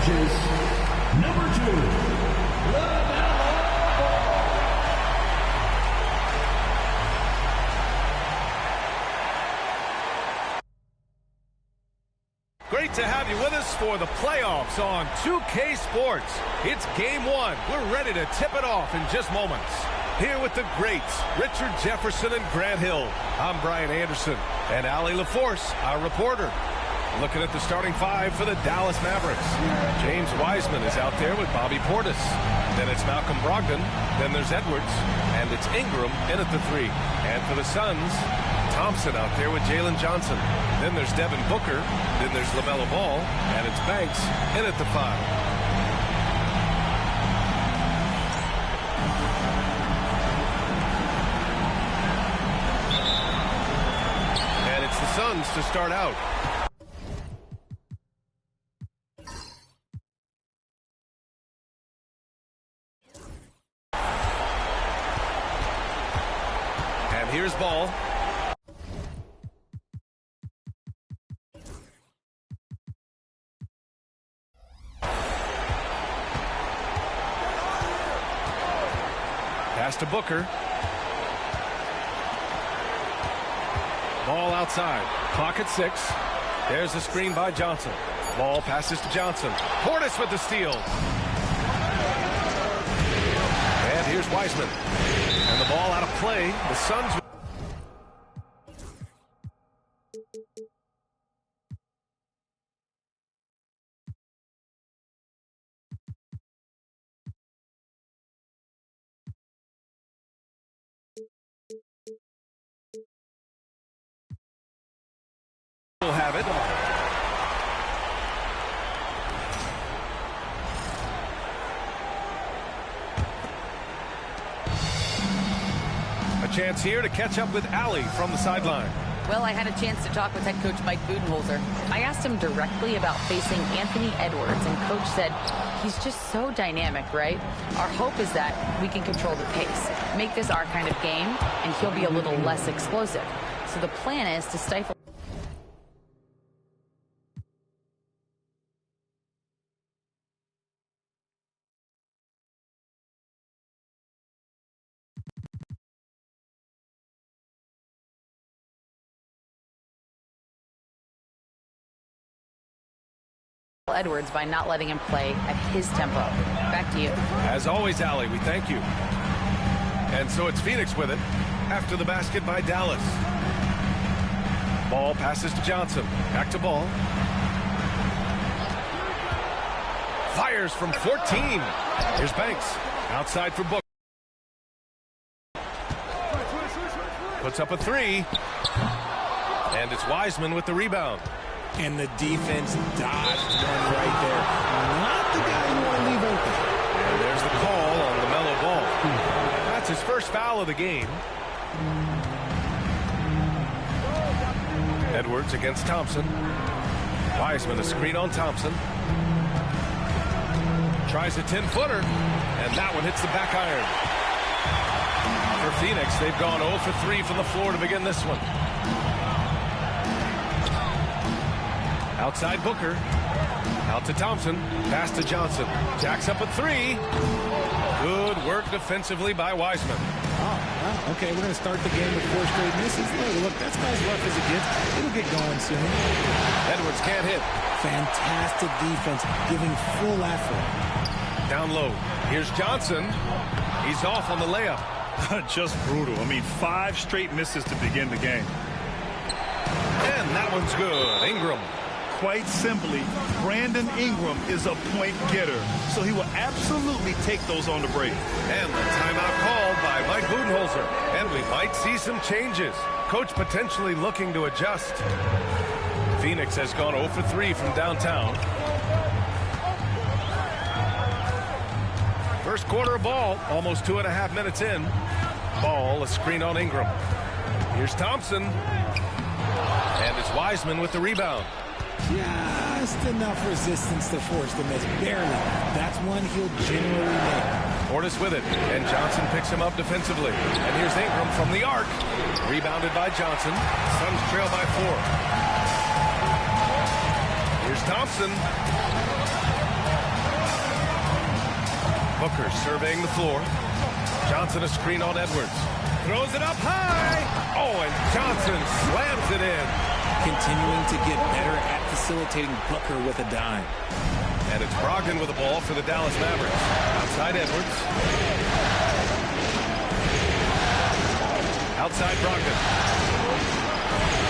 inches, number 2. Great to have you with us for the playoffs on 2K Sports. It's game 1. We're ready to tip it off in just moments. Here with the greats, Richard Jefferson and Grant Hill. I'm Brian Anderson, and Allie LaForce, our reporter. Looking at the starting 5 for the Dallas Mavericks. James Wiseman is out there with Bobby Portis. Then it's Malcolm Brogdon. Then there's Edwards. And it's Ingram in at the 3. And for the Suns, Thompson out there with Jalen Johnson. Then there's Devin Booker. Then there's LaMelo Ball. And it's Banks in at the 5. And it's the Suns to start out. And here's Ball. Pass to Booker. Ball outside. Clock at 6. There's a screen by Johnson. Ball passes to Johnson. Portis with the steal. And here's Wiseman. And the ball out of play. The Suns. Will have it. A chance here to catch up with Allie from the sideline. Well, I had a chance to talk with head coach Mike Budenholzer. I asked him directly about facing Anthony Edwards, and coach said he's just so dynamic, right? Our hope is that we can control the pace, make this our kind of game, and he'll be a little less explosive. So the plan is to stifle Edwards by not letting him play at his tempo. Back to you. As always, Allie, we thank you. And so it's Phoenix with it after the basket by Dallas. Ball passes to Johnson. Back to Ball. Fires from 14. Here's Banks. Outside for Booker. Puts up a 3. And it's Wiseman with the rebound. And the defense dodged one right there. Not the guy you want to leave open. And there's the call on LaMelo Ball. That's his first foul of the game. Edwards against Thompson. Wiseman a screen on Thompson. Tries a 10-footer. And that one hits the back iron. For Phoenix, they've gone 0 for 3 from the floor to begin this one. Outside Booker. Out to Thompson. Pass to Johnson. Jacks up a 3. Good work defensively by Wiseman. Oh, well, okay, we're going to start the game with 4 straight misses. Hey, look, that's about as rough as it gets. It'll get going soon. Edwards can't hit. Fantastic defense, giving full effort. Down low. Here's Johnson. He's off on the layup. Just brutal. I mean, 5 straight misses to begin the game. And that one's good. Ingram. Quite simply, Brandon Ingram is a point getter, so he will absolutely take those on the break. And the timeout called by Mike Budenholzer. And we might see some changes. Coach potentially looking to adjust. Phoenix has gone 0 for 3 from downtown. First quarter of ball, almost 2.5 minutes in. Ball, a screen on Ingram. Here's Thompson. And it's Wiseman with the rebound. Just enough resistance to force the miss. Barely. That's one he'll generally make. Portis with it, and Johnson picks him up defensively. And here's Ingram from the arc. Rebounded by Johnson. Suns trail by 4. Here's Thompson. Booker surveying the floor. Johnson a screen on Edwards. Throws it up high. Oh, and Johnson slams it in. Continuing to get better at facilitating Booker with a dime. And it's Brogdon with the ball for the Dallas Mavericks. Outside Edwards. Outside Brogdon.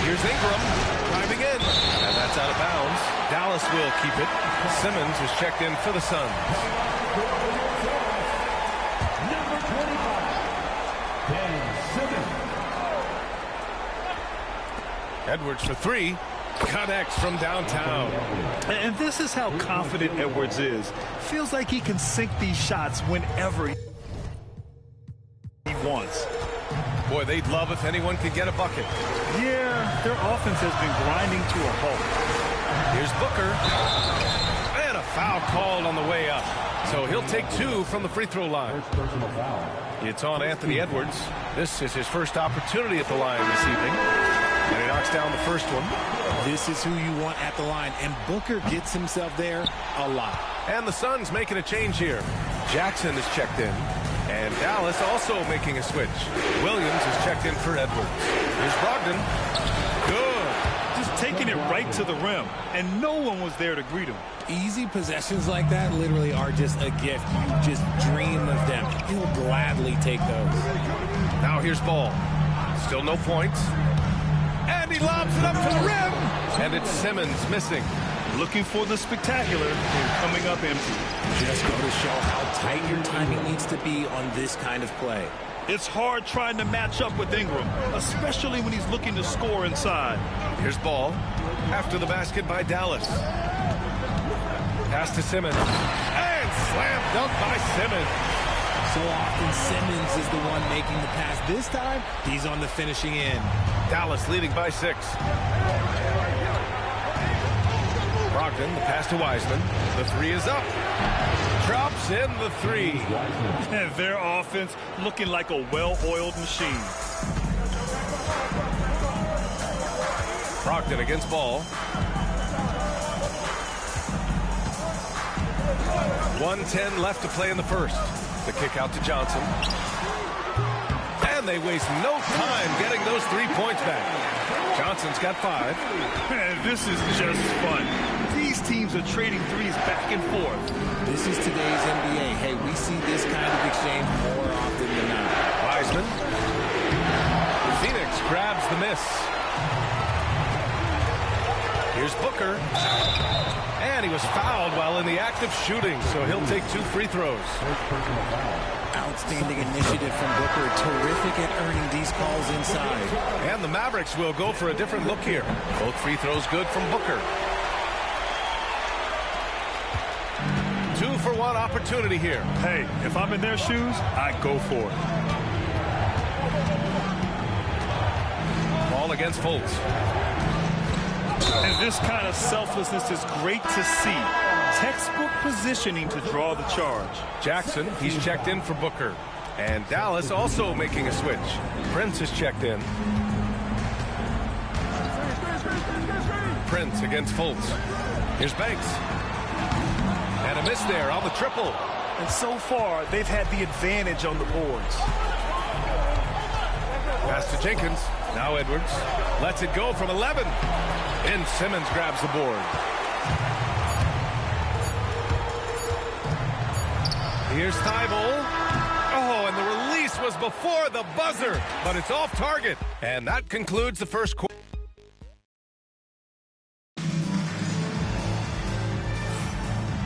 Here's Ingram driving in. And that's out of bounds. Dallas will keep it. Simmons is checked in for the Suns. Number 25, Ben Simmons. Edwards for three. Connects from downtown. And this is how confident Edwards is. Feels like he can sink these shots whenever he wants. Boy, they'd love if anyone could get a bucket. Yeah, their offense has been grinding to a halt. Here's Booker. And a foul called on the way up. So he'll take two from the free throw line. First personal foul. It's on Anthony Edwards. This is his first opportunity at the line this evening. And he knocks down the first one. This is who you want at the line, and Booker gets himself there a lot. And the Suns making a change here. Jackson is checked in. And Dallas also making a switch. Williams is checked in for Edwards. Here's Brogdon. Good. Just taking it right to the rim, and no one was there to greet him. Easy possessions like that literally are just a gift. You just dream of them. He'll gladly take those. Now here's Ball. Still no points. And he lobs it up to the rim. And it's Simmons missing. Looking for the spectacular and coming up empty. Just go to show how tight your timing needs to be on this kind of play. It's hard trying to match up with Ingram, especially when he's looking to score inside. Here's Ball. After the basket by Dallas. Pass to Simmons. And slam dunk by Simmons. So often Simmons is the one making the pass. This time, he's on the finishing end. Dallas leading by 6. Brogdon, the pass to Wiseman. The three is up. Drops in the three. And their offense looking like a well-oiled machine. Brogdon against Ball. 1:10 left to play in the first. The kick out to Johnson. And they waste no time getting those 3 points back. Johnson's got 5. Man, this is just fun. These teams are trading threes back and forth. This is today's NBA. Hey, we see this kind of exchange more often than not. Wiseman. Phoenix grabs the miss. Here's Booker. And he was fouled while in the act of shooting, so he'll take 2 free throws. First personal foul. Outstanding initiative from Booker. Terrific at earning these calls inside. And the Mavericks will go for a different look here. Both free throws good from Booker. 2-for-1 opportunity here. Hey, if I'm in their shoes, I go for it. Ball against Fultz. And this kind of selflessness is great to see. Textbook positioning to draw the charge. Jackson, he's checked in for Booker. And Dallas also making a switch. Prince is checked in. Prince against Fultz. Here's Banks. And a miss there on the triple. And so far, they've had the advantage on the boards. Pass to Jenkins. Now Edwards. Lets it go from 11. And Simmons grabs the board. Here's Thibault. Oh, and the release was before the buzzer, but it's off target. And that concludes the first quarter.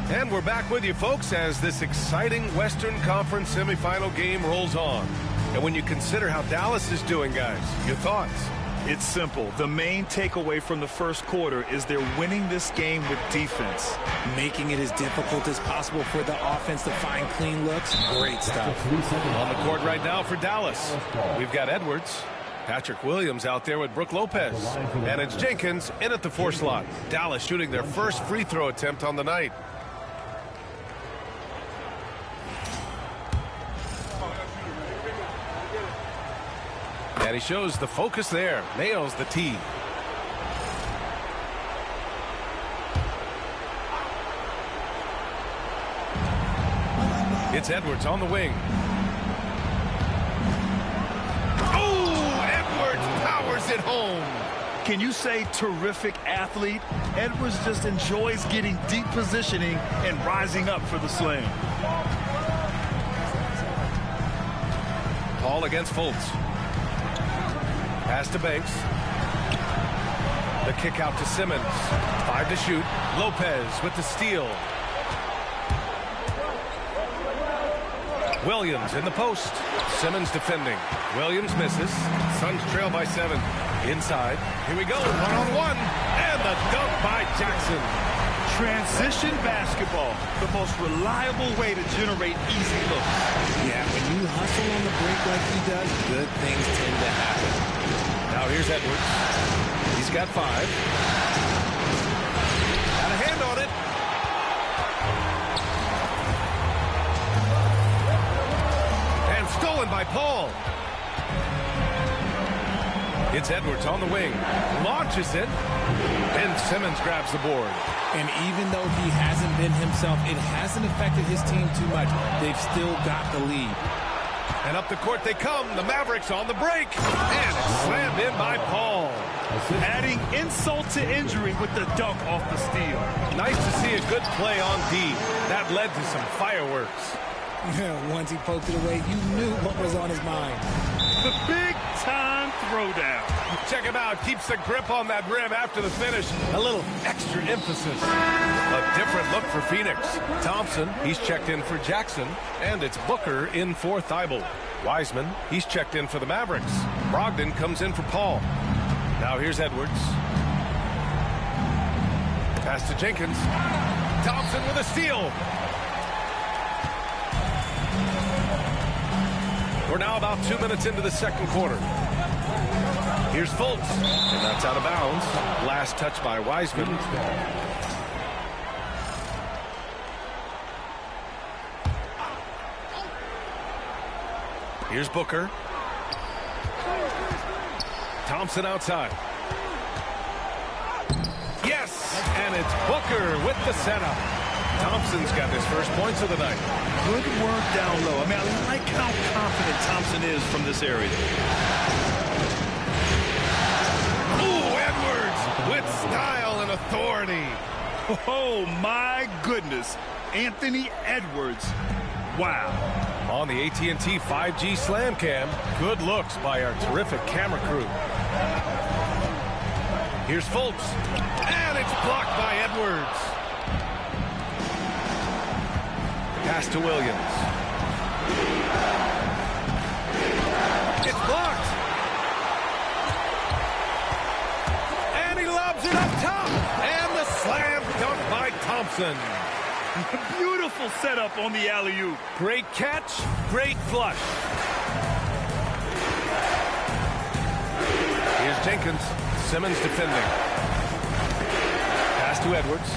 And we're back with you, folks, as this exciting Western Conference semifinal game rolls on. And when you consider how Dallas is doing, guys, your thoughts? It's simple. The main takeaway from the first quarter is they're winning this game with defense. Making it as difficult as possible for the offense to find clean looks. Great stuff. On the court right now for Dallas, we've got Edwards. Patrick Williams out there with Brook Lopez. And it's Jenkins in at the 4 slot. Dallas shooting their first free throw attempt on the night. And he shows the focus there. Nails the tee. It's Edwards on the wing. Oh, Edwards powers it home. Can you say terrific athlete? Edwards just enjoys getting deep positioning and rising up for the slam. Paul against Fultz. Pass to Banks. The kick out to Simmons. 5 to shoot. Lopez with the steal. Williams in the post. Simmons defending. Williams misses. Suns trail by 7. Inside. Here we go. One-on-one. And the dunk by Jackson. Transition basketball, the most reliable way to generate easy looks. Yeah, when you hustle on the break like he does, good things tend to happen. Now here's Edwards. He's got 5. Got a hand on it. And stolen by Paul. It's Edwards on the wing. Launches it. And Simmons grabs the board. And even though he hasn't been himself, it hasn't affected his team too much. They've still got the lead. And up the court they come. The Mavericks on the break. And it's slammed in by Paul. Adding insult to injury with the dunk off the steal. Nice to see a good play on D. That led to some fireworks. Once he poked it away, you knew what was on his mind. The big-time throwdown. Check him out. Keeps the grip on that rim after the finish. A little extra emphasis. A different look for Phoenix. Thompson, he's checked in for Jackson. And it's Booker in for Thibault. Wiseman, he's checked in for the Mavericks. Brogdon comes in for Paul. Now here's Edwards. Pass to Jenkins. Thompson with a steal. We're now about 2 minutes into the second quarter. Here's Fultz, and that's out of bounds. Last touch by Wiseman. Here's Booker. Thompson outside. Yes, and it's Booker with the setup. Thompson's got his first points of the night. Good work down low. I mean, I like how confident Thompson is from this area. Ooh, Edwards with style and authority. Oh, my goodness. Anthony Edwards. Wow. On the AT&T 5G Slam Cam, good looks by our terrific camera crew. Here's Fultz, and it's blocked by Edwards. Pass to Williams. It's blocked. And he lobs it up top. And the slam dunk by Thompson. Beautiful setup on the alley-oop. Great catch, great flush. Here's Jenkins. Simmons defending. Pass to Edwards.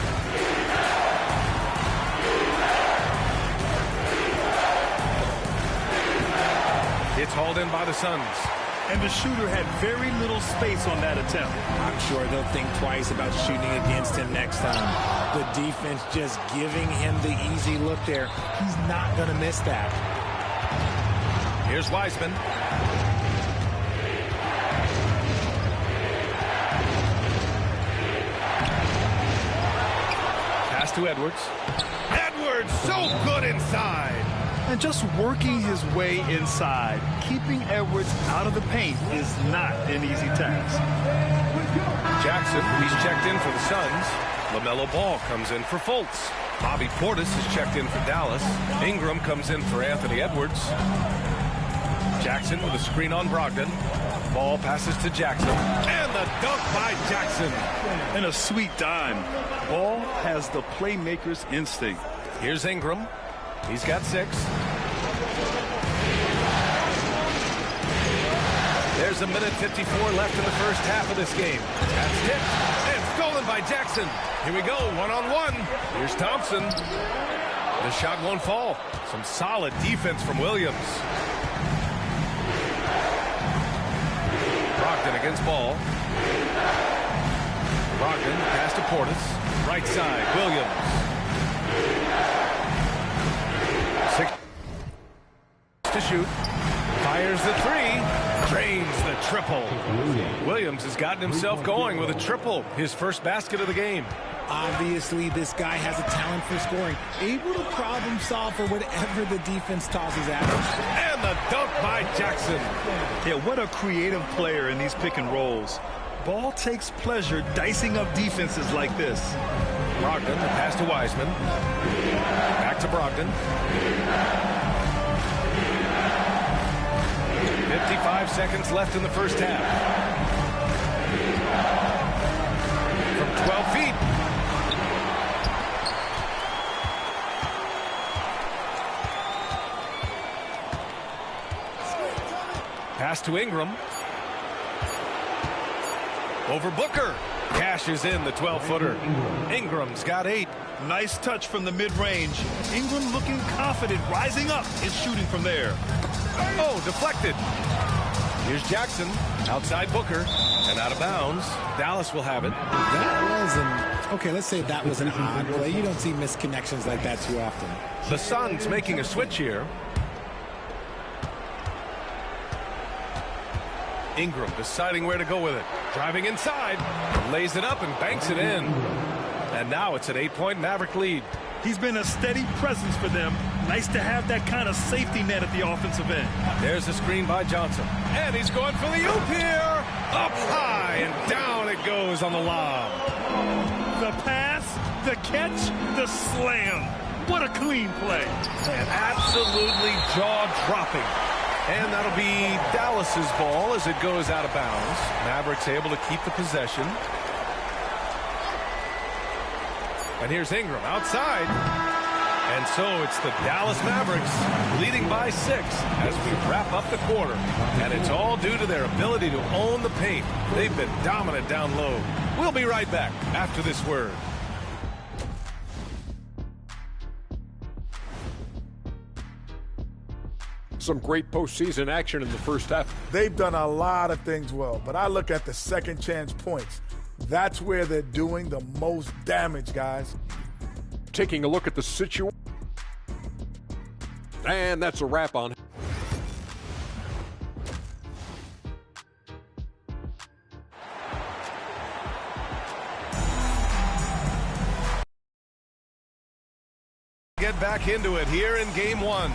It's hauled in by the Suns. And the shooter had very little space on that attempt. I'm sure they'll think twice about shooting against him next time. The defense just giving him the easy look there. He's not going to miss that. Here's Wiseman. Pass to Edwards. Edwards so good inside. And just working his way inside, keeping Edwards out of the paint is not an easy task. Jackson, he's checked in for the Suns. LaMelo Ball comes in for Fultz. Bobby Portis is checked in for Dallas. Ingram comes in for Anthony Edwards. Jackson with a screen on Brogdon. Ball passes to Jackson. And the dunk by Jackson. And a sweet dime. Ball has the playmaker's instinct. Here's Ingram. He's got 6. There's a minute 54 left in the first half of this game. That's tipped and stolen by Jackson. Here we go, one-on-one. Here's Thompson. The shot won't fall. Some solid defense from Williams. Brogdon against Ball. Brogdon pass to Portis. Right side, Williams. to shoot. Fires the three. Drains the triple. Williams has gotten himself going with a triple. His first basket of the game. Obviously, this guy has a talent for scoring. Able to problem solve for whatever the defense tosses at him. And the dunk by Jackson. Yeah, what a creative player in these pick and rolls. Ball takes pleasure dicing up defenses like this. Brogdon, the pass to Wiseman. Back to Brogdon. 55 seconds left in the first half. From 12 feet. Pass to Ingram. Over Booker. Cashes in the 12-footer. Ingram's got 8. Nice touch from the mid-range. Ingram looking confident, rising up and shooting from there. Oh, deflected. Here's Jackson. Outside Booker. And out of bounds. Dallas will have it. That was okay, let's say that was an odd play. You don't see misconnections like that too often. The Suns making a switch here. Ingram deciding where to go with it. Driving inside. Lays it up and banks it in. And now it's an 8-point Maverick lead. He's been a steady presence for them. Nice to have that kind of safety net at the offensive end. There's a screen by Johnson. And he's going for the oop here. Up high and down it goes on the lob. The pass, the catch, the slam. What a clean play. And absolutely jaw-dropping. And that'll be Dallas's ball as it goes out of bounds. Mavericks able to keep the possession. And here's Ingram outside. And so it's the Dallas Mavericks leading by 6 as we wrap up the quarter. And it's all due to their ability to own the paint. They've been dominant down low. We'll be right back after this word. Some great postseason action in the first half. They've done a lot of things well, but I look at the second chance points. That's where they're doing the most damage, guys. Taking a look at the situation. And that's a wrap on. Get back into it here in game 1.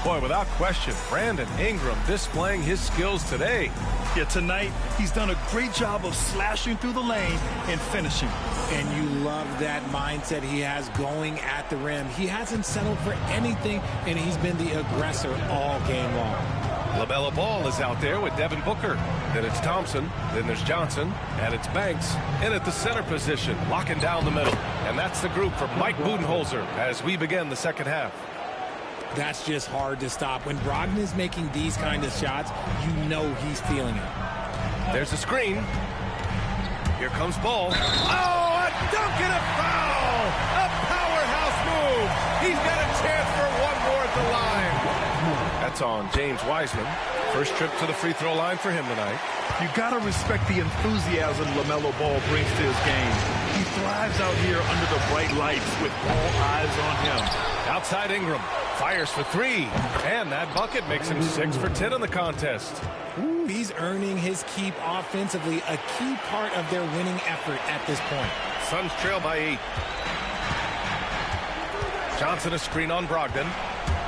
Boy, without question, Brandon Ingram displaying his skills today. Yeah, tonight, he's done a great job of slashing through the lane and finishing. And you love that mindset he has going at the rim. He hasn't settled for anything, and he's been the aggressor all game long. LaMelo Ball is out there with Devin Booker. Then it's Thompson. Then there's Johnson. And it's Banks in at the center position, locking down the middle. And that's the group for Mike Budenholzer as we begin the second half. That's just hard to stop. When Brogdon is making these kind of shots, you know he's feeling it. There's a screen. Here comes Ball. Oh, a dunk and a foul! A powerhouse move! He's got a chance for one more at the line. That's on James Wiseman. First trip to the free throw line for him tonight. You got to respect the enthusiasm LaMelo Ball brings to his game. He thrives out here under the bright lights with all eyes on him. Outside Ingram. Fires for 3. And that bucket makes him 6 for 10 in the contest. Ooh, he's earning his keep offensively, a key part of their winning effort at this point. Suns trail by 8. Johnson a screen on Brogdon.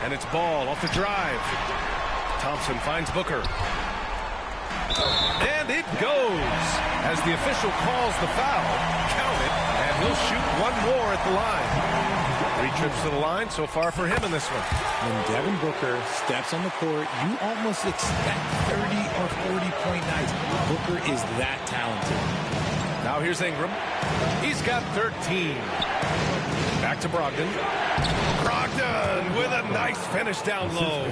And it's Ball off the drive. Thompson finds Booker. And it goes. As the official calls the foul, count it, and he'll shoot one more at the line. 3 trips to the line so far for him in this one. When Devin Booker steps on the court, you almost expect 30 or 40-point nights. Booker is that talented. Now here's Ingram. He's got 13. Back to Brogdon. Brogdon with a nice finish down low.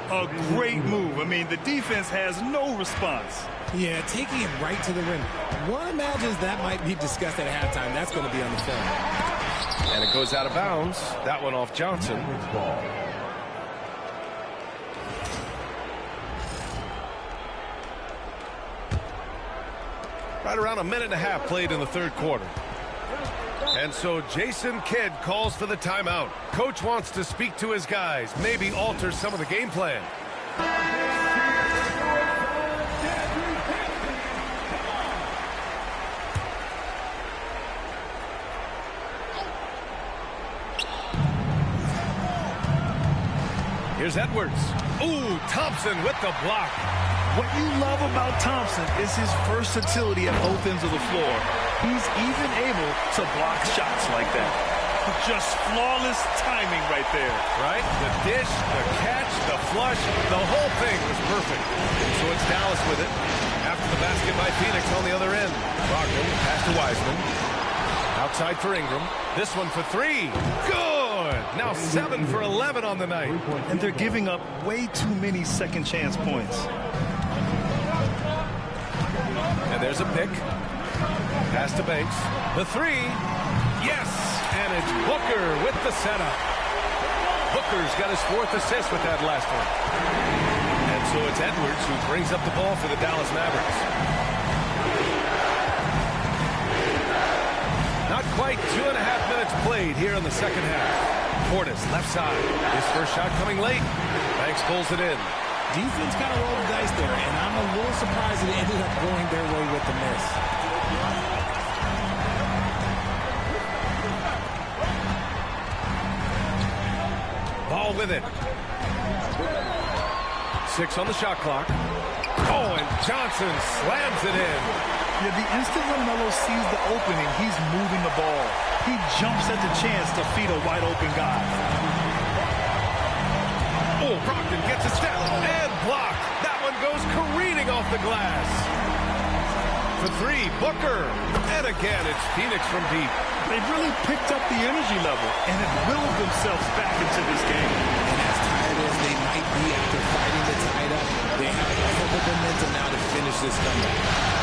A great move. I mean, the defense has no response. Yeah, taking it right to the rim. One imagines that might be discussed at halftime. That's going to be on the film. And it goes out of bounds. That one off Johnson. Right around a minute and a half played in the third quarter. And so Jason Kidd calls for the timeout. Coach wants to speak to his guys, maybe alter some of the game plan. Here's Edwards. Ooh, Thompson with the block. What you love about Thompson is his versatility at both ends of the floor. He's even able to block shots like that. Just flawless timing right there. Right? The dish, the catch, the flush, the whole thing was perfect. So it's Dallas with it. After the basket by Phoenix on the other end. Brogdon, pass to Wiseman. Outside for Ingram. This one for three. Good! Now 7 for 11 on the night. And they're giving up way too many second chance points. And there's a pick. Pass to Banks. The three. Yes! And it's Booker with the setup. Booker's got his 4th assist with that last one. And so it's Edwards who brings up the ball for the Dallas Mavericks. Not quite 2.5 minutes played here in the second half. Portis, left side. His first shot coming late. Banks pulls it in. Defense got a roll of dice there, and I'm a little surprised it ended up going their way with the miss. Ball with it. 6 on the shot clock. Oh, and Johnson slams it in. Yeah, the instant LaMelo sees the opening, he's moving the ball. He jumps at the chance to feed a wide-open guy. Oh, Brogdon gets a step and blocked. That one goes careening off the glass. For three, Booker. And again, it's Phoenix from deep. They've really picked up the energy level and have willed themselves back into this game. And as tired as they might be after fighting the tie up, they have all the momentum now to finish this comeback.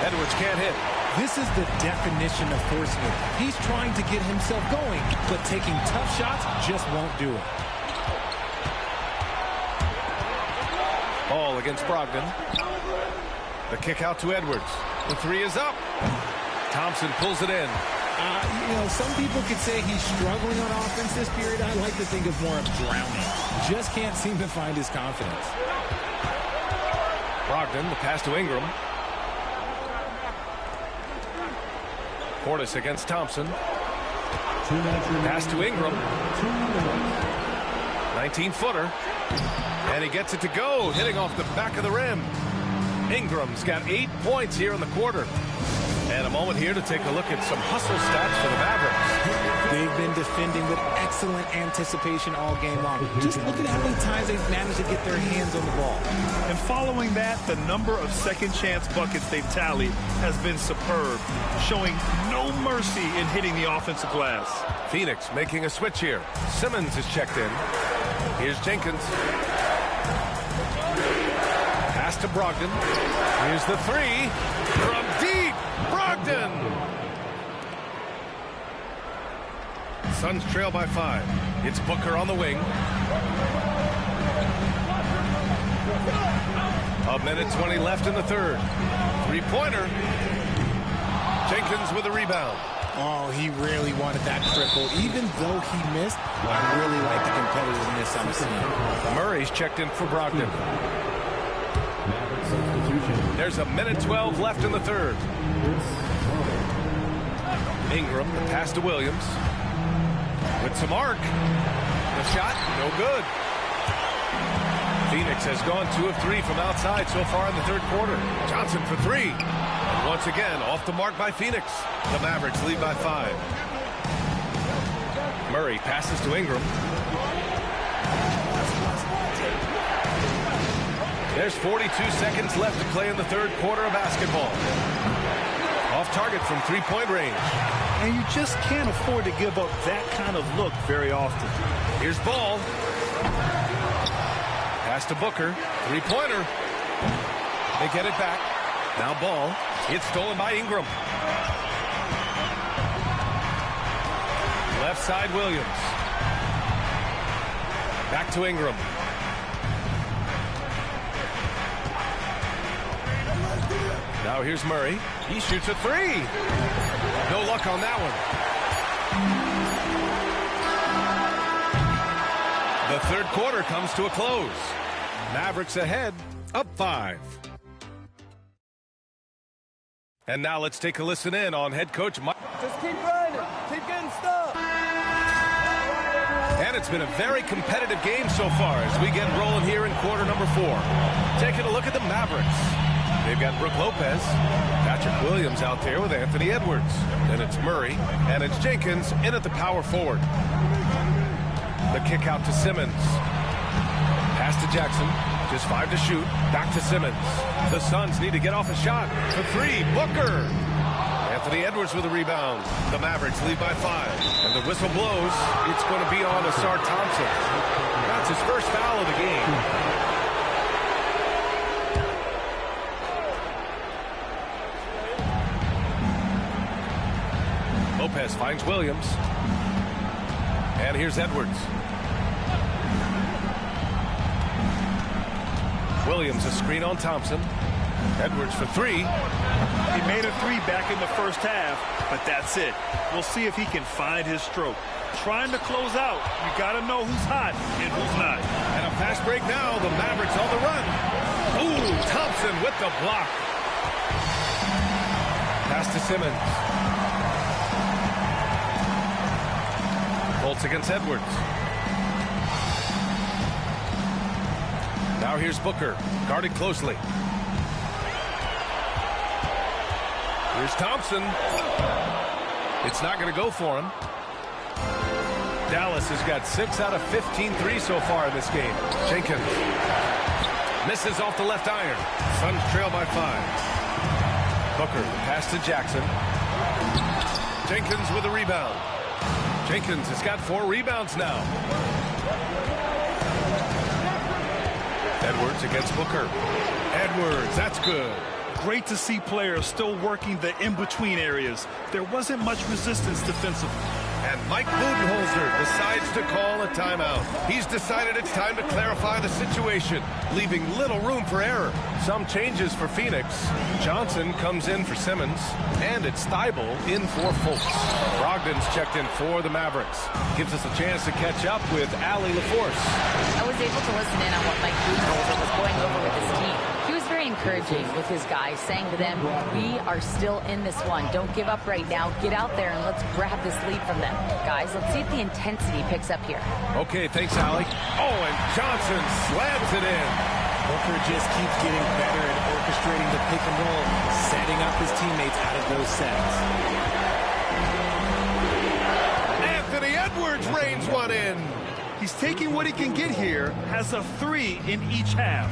Edwards can't hit. This is the definition of forcing it. He's trying to get himself going, but taking tough shots just won't do it. Ball against Brogdon. The kick out to Edwards. The three is up. Thompson pulls it in. Some people could say he's struggling on offense this period. I like to think of more of drowning. Just can't seem to find his confidence. Brogdon, the pass to Ingram. Portis against Thompson. Pass to Ingram. 19-footer. And he gets it to go, hitting off the back of the rim. Ingram's got 8 points here in the quarter. And a moment here to take a look at some hustle stats for the Mavericks. They've been defending with excellent anticipation all game long. Just look at how many times they've managed to get their hands on the ball. And following that, the number of second chance buckets they've tallied has been superb, showing no mercy in hitting the offensive glass. Phoenix making a switch here. Simmons is checked in. Here's Jenkins. Pass to Brogdon. Here's the three from deep. Brogdon. Suns trail by 5. It's Booker on the wing. 1:20 left in the third. Three-pointer. Jenkins with a rebound. Oh, he really wanted that triple. Even though he missed, I really like the competitiveness I'm seeing. Murray's checked in for Brogdon. There's 1:12 left in the third. Ingram, the pass to Williams. With some arc. The shot, no good. Phoenix has gone 2 of 3 from outside so far in the third quarter. Johnson for 3. And once again, off the mark by Phoenix. The Mavericks lead by 5. Murray passes to Ingram. There's 42 seconds left to play in the third quarter of basketball. Off target from three-point range. And you just can't afford to give up that kind of look very often. Here's Ball. Pass to Booker. Three-pointer. They get it back. Now Ball. It's stolen by Ingram. Left side Williams. Back to Ingram. Now here's Murray. He shoots a three. No luck on that one. The third quarter comes to a close. Mavericks ahead, up 5. And now let's take a listen in on head coach Mike. Just keep running. Keep getting stuck. And it's been a very competitive game so far as we get rolling here in quarter number 4. Taking a look at the Mavericks. They've got Brook Lopez, Patrick Williams out there with Anthony Edwards. Then it's Murray, and it's Jenkins in at the power forward. The kick out to Simmons. Pass to Jackson. Just 5 to shoot. Back to Simmons. The Suns need to get off a shot. For 3, Booker. Anthony Edwards with a rebound. The Mavericks lead by 5. And the whistle blows. It's going to be on Ausar Thompson. That's his first foul of the game. Lopez finds Williams. And here's Edwards. Williams a screen on Thompson. Edwards for 3. He made a 3 back in the first half, but that's it. We'll see if he can find his stroke. Trying to close out, you got to know who's hot and who's not. And a fast break now. The Mavericks on the run. Ooh, Thompson with the block. Pass to Simmons. Bolts against Edwards. Now here's Booker, guarded closely. Here's Thompson. It's not going to go for him. Dallas has got 6 out of 15 threes so far in this game. Jenkins misses off the left iron. Suns trail by 5. Booker, pass to Jackson. Jenkins with a rebound. Jenkins has got 4 rebounds now. Edwards against Booker. Edwards, that's good. Great to see players still working the in-between areas. There wasn't much resistance defensively. And Mike Budenholzer decides to call a timeout. He's decided it's time to clarify the situation, leaving little room for error. Some changes for Phoenix. Johnson comes in for Simmons, and it's Thybulle in for Fultz. Brogdon's checked in for the Mavericks. Gives us a chance to catch up with Allie LaForce. I was able to listen in on what Mike Budenholzer was going over with his team. He was very encouraging with his guys, saying to them, we are still in this one. Don't give up right now. Get out there and let's grab this lead from them. Guys, let's see if the intensity picks up here. Okay, thanks, Allie. Oh, and Johnson slams it in. Booker just keeps getting better at orchestrating the pick and roll, setting up his teammates out of those sets. Anthony Edwards reigns one in. He's taking what he can get here, has a 3 in each half.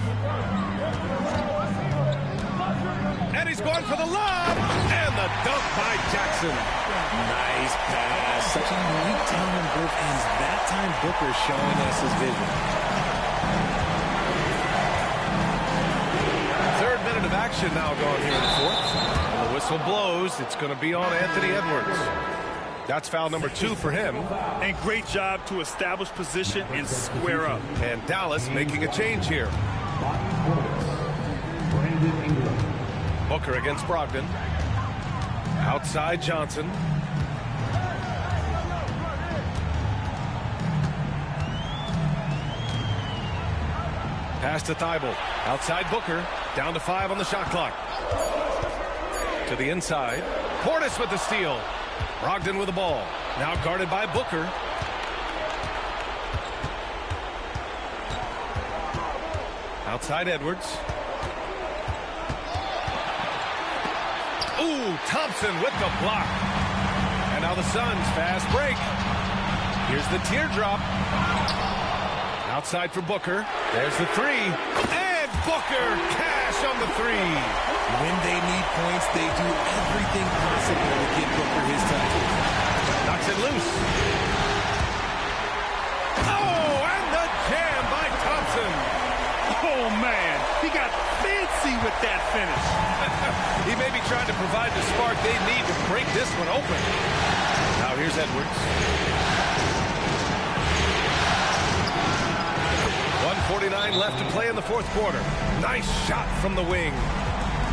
And he's going for the lob. And the dunk by Jackson. Nice pass. Such a unique talent on both ends. That time Booker showing us his vision. 3rd minute of action now going here in the 4th. And the whistle blows. It's going to be on Anthony Edwards. That's foul number 2 for him. And great job to establish position and square up. And Dallas making a change here. Booker against Brogdon. Outside Johnson. Pass to Thybulle. Outside Booker. Down to 5 on the shot clock. To the inside. Portis with the steal. Brogdon with the ball. Now guarded by Booker. Outside Edwards. Ooh, Thompson with the block. And now the Suns fast break. Here's the teardrop. Outside for Booker. There's the 3. And Booker cash on the 3. When they need points, they do everything possible to get Booker his touches. Knocks it loose. Oh, and the jam by Thompson. Oh, man. He got fancy with that finish. He may be trying to provide the spark they need to break this one open. Now here's Edwards. 1:49 left to play in the 4th quarter. Nice shot from the wing.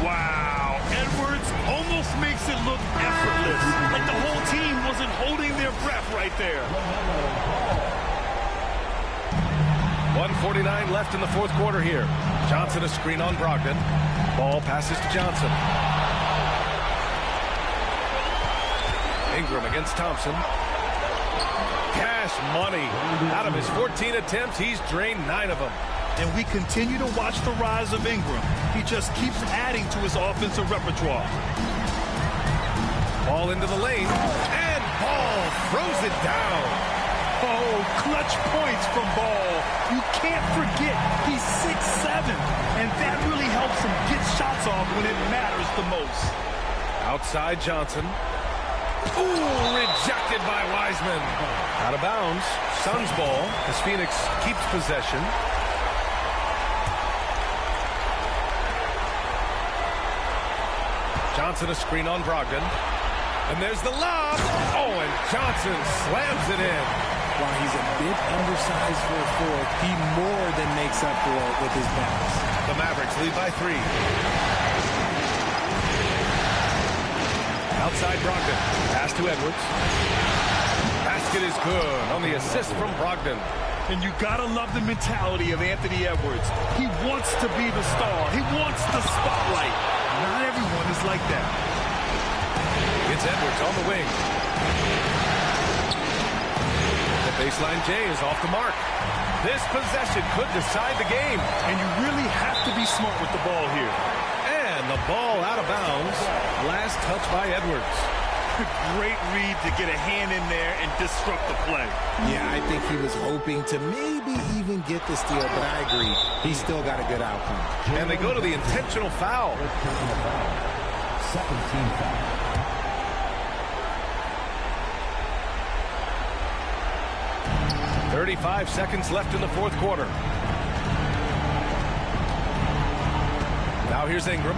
Wow. Edwards almost makes it look effortless, like the whole team wasn't holding their breath right there. 1:49 left in the fourth quarter here. Johnson a screen on Brogdon. Ball passes to Johnson. Ingram against Thompson. Cash money. Out of his 14 attempts, he's drained 9 of them. And we continue to watch the rise of Ingram. He just keeps adding to his offensive repertoire. Ball into the lane, and Ball throws it down. Oh, clutch points from Ball. You can't forget he's 6'7", and that really helps him get shots off when it matters the most. Outside Johnson. Ooh, rejected by Wiseman. Out of bounds. Suns ball as Phoenix keeps possession. Johnson a screen on Brogdon. And there's the lob. Oh, and Johnson slams it in. While he's a bit undersized for a forward, he more than makes up for it with his bounce. The Mavericks lead by 3. Outside Brogdon. Pass to Edwards. Basket is good on the assist from Brogdon. And you gotta love the mentality of Anthony Edwards. He wants to be the star. He wants the spotlight. Not everyone is like that. It's Edwards on the wing. The baseline J is off the mark. This possession could decide the game. And you really have to be smart with the ball here. And the ball out of bounds. Last touch by Edwards. Great read to get a hand in there and disrupt the play. Yeah, I think he was hoping to maybe even get the steal, but I agree. He's still got a good outcome. And they go to the intentional foul. Second team foul. .35 seconds left in the fourth quarter. Now here's Ingram.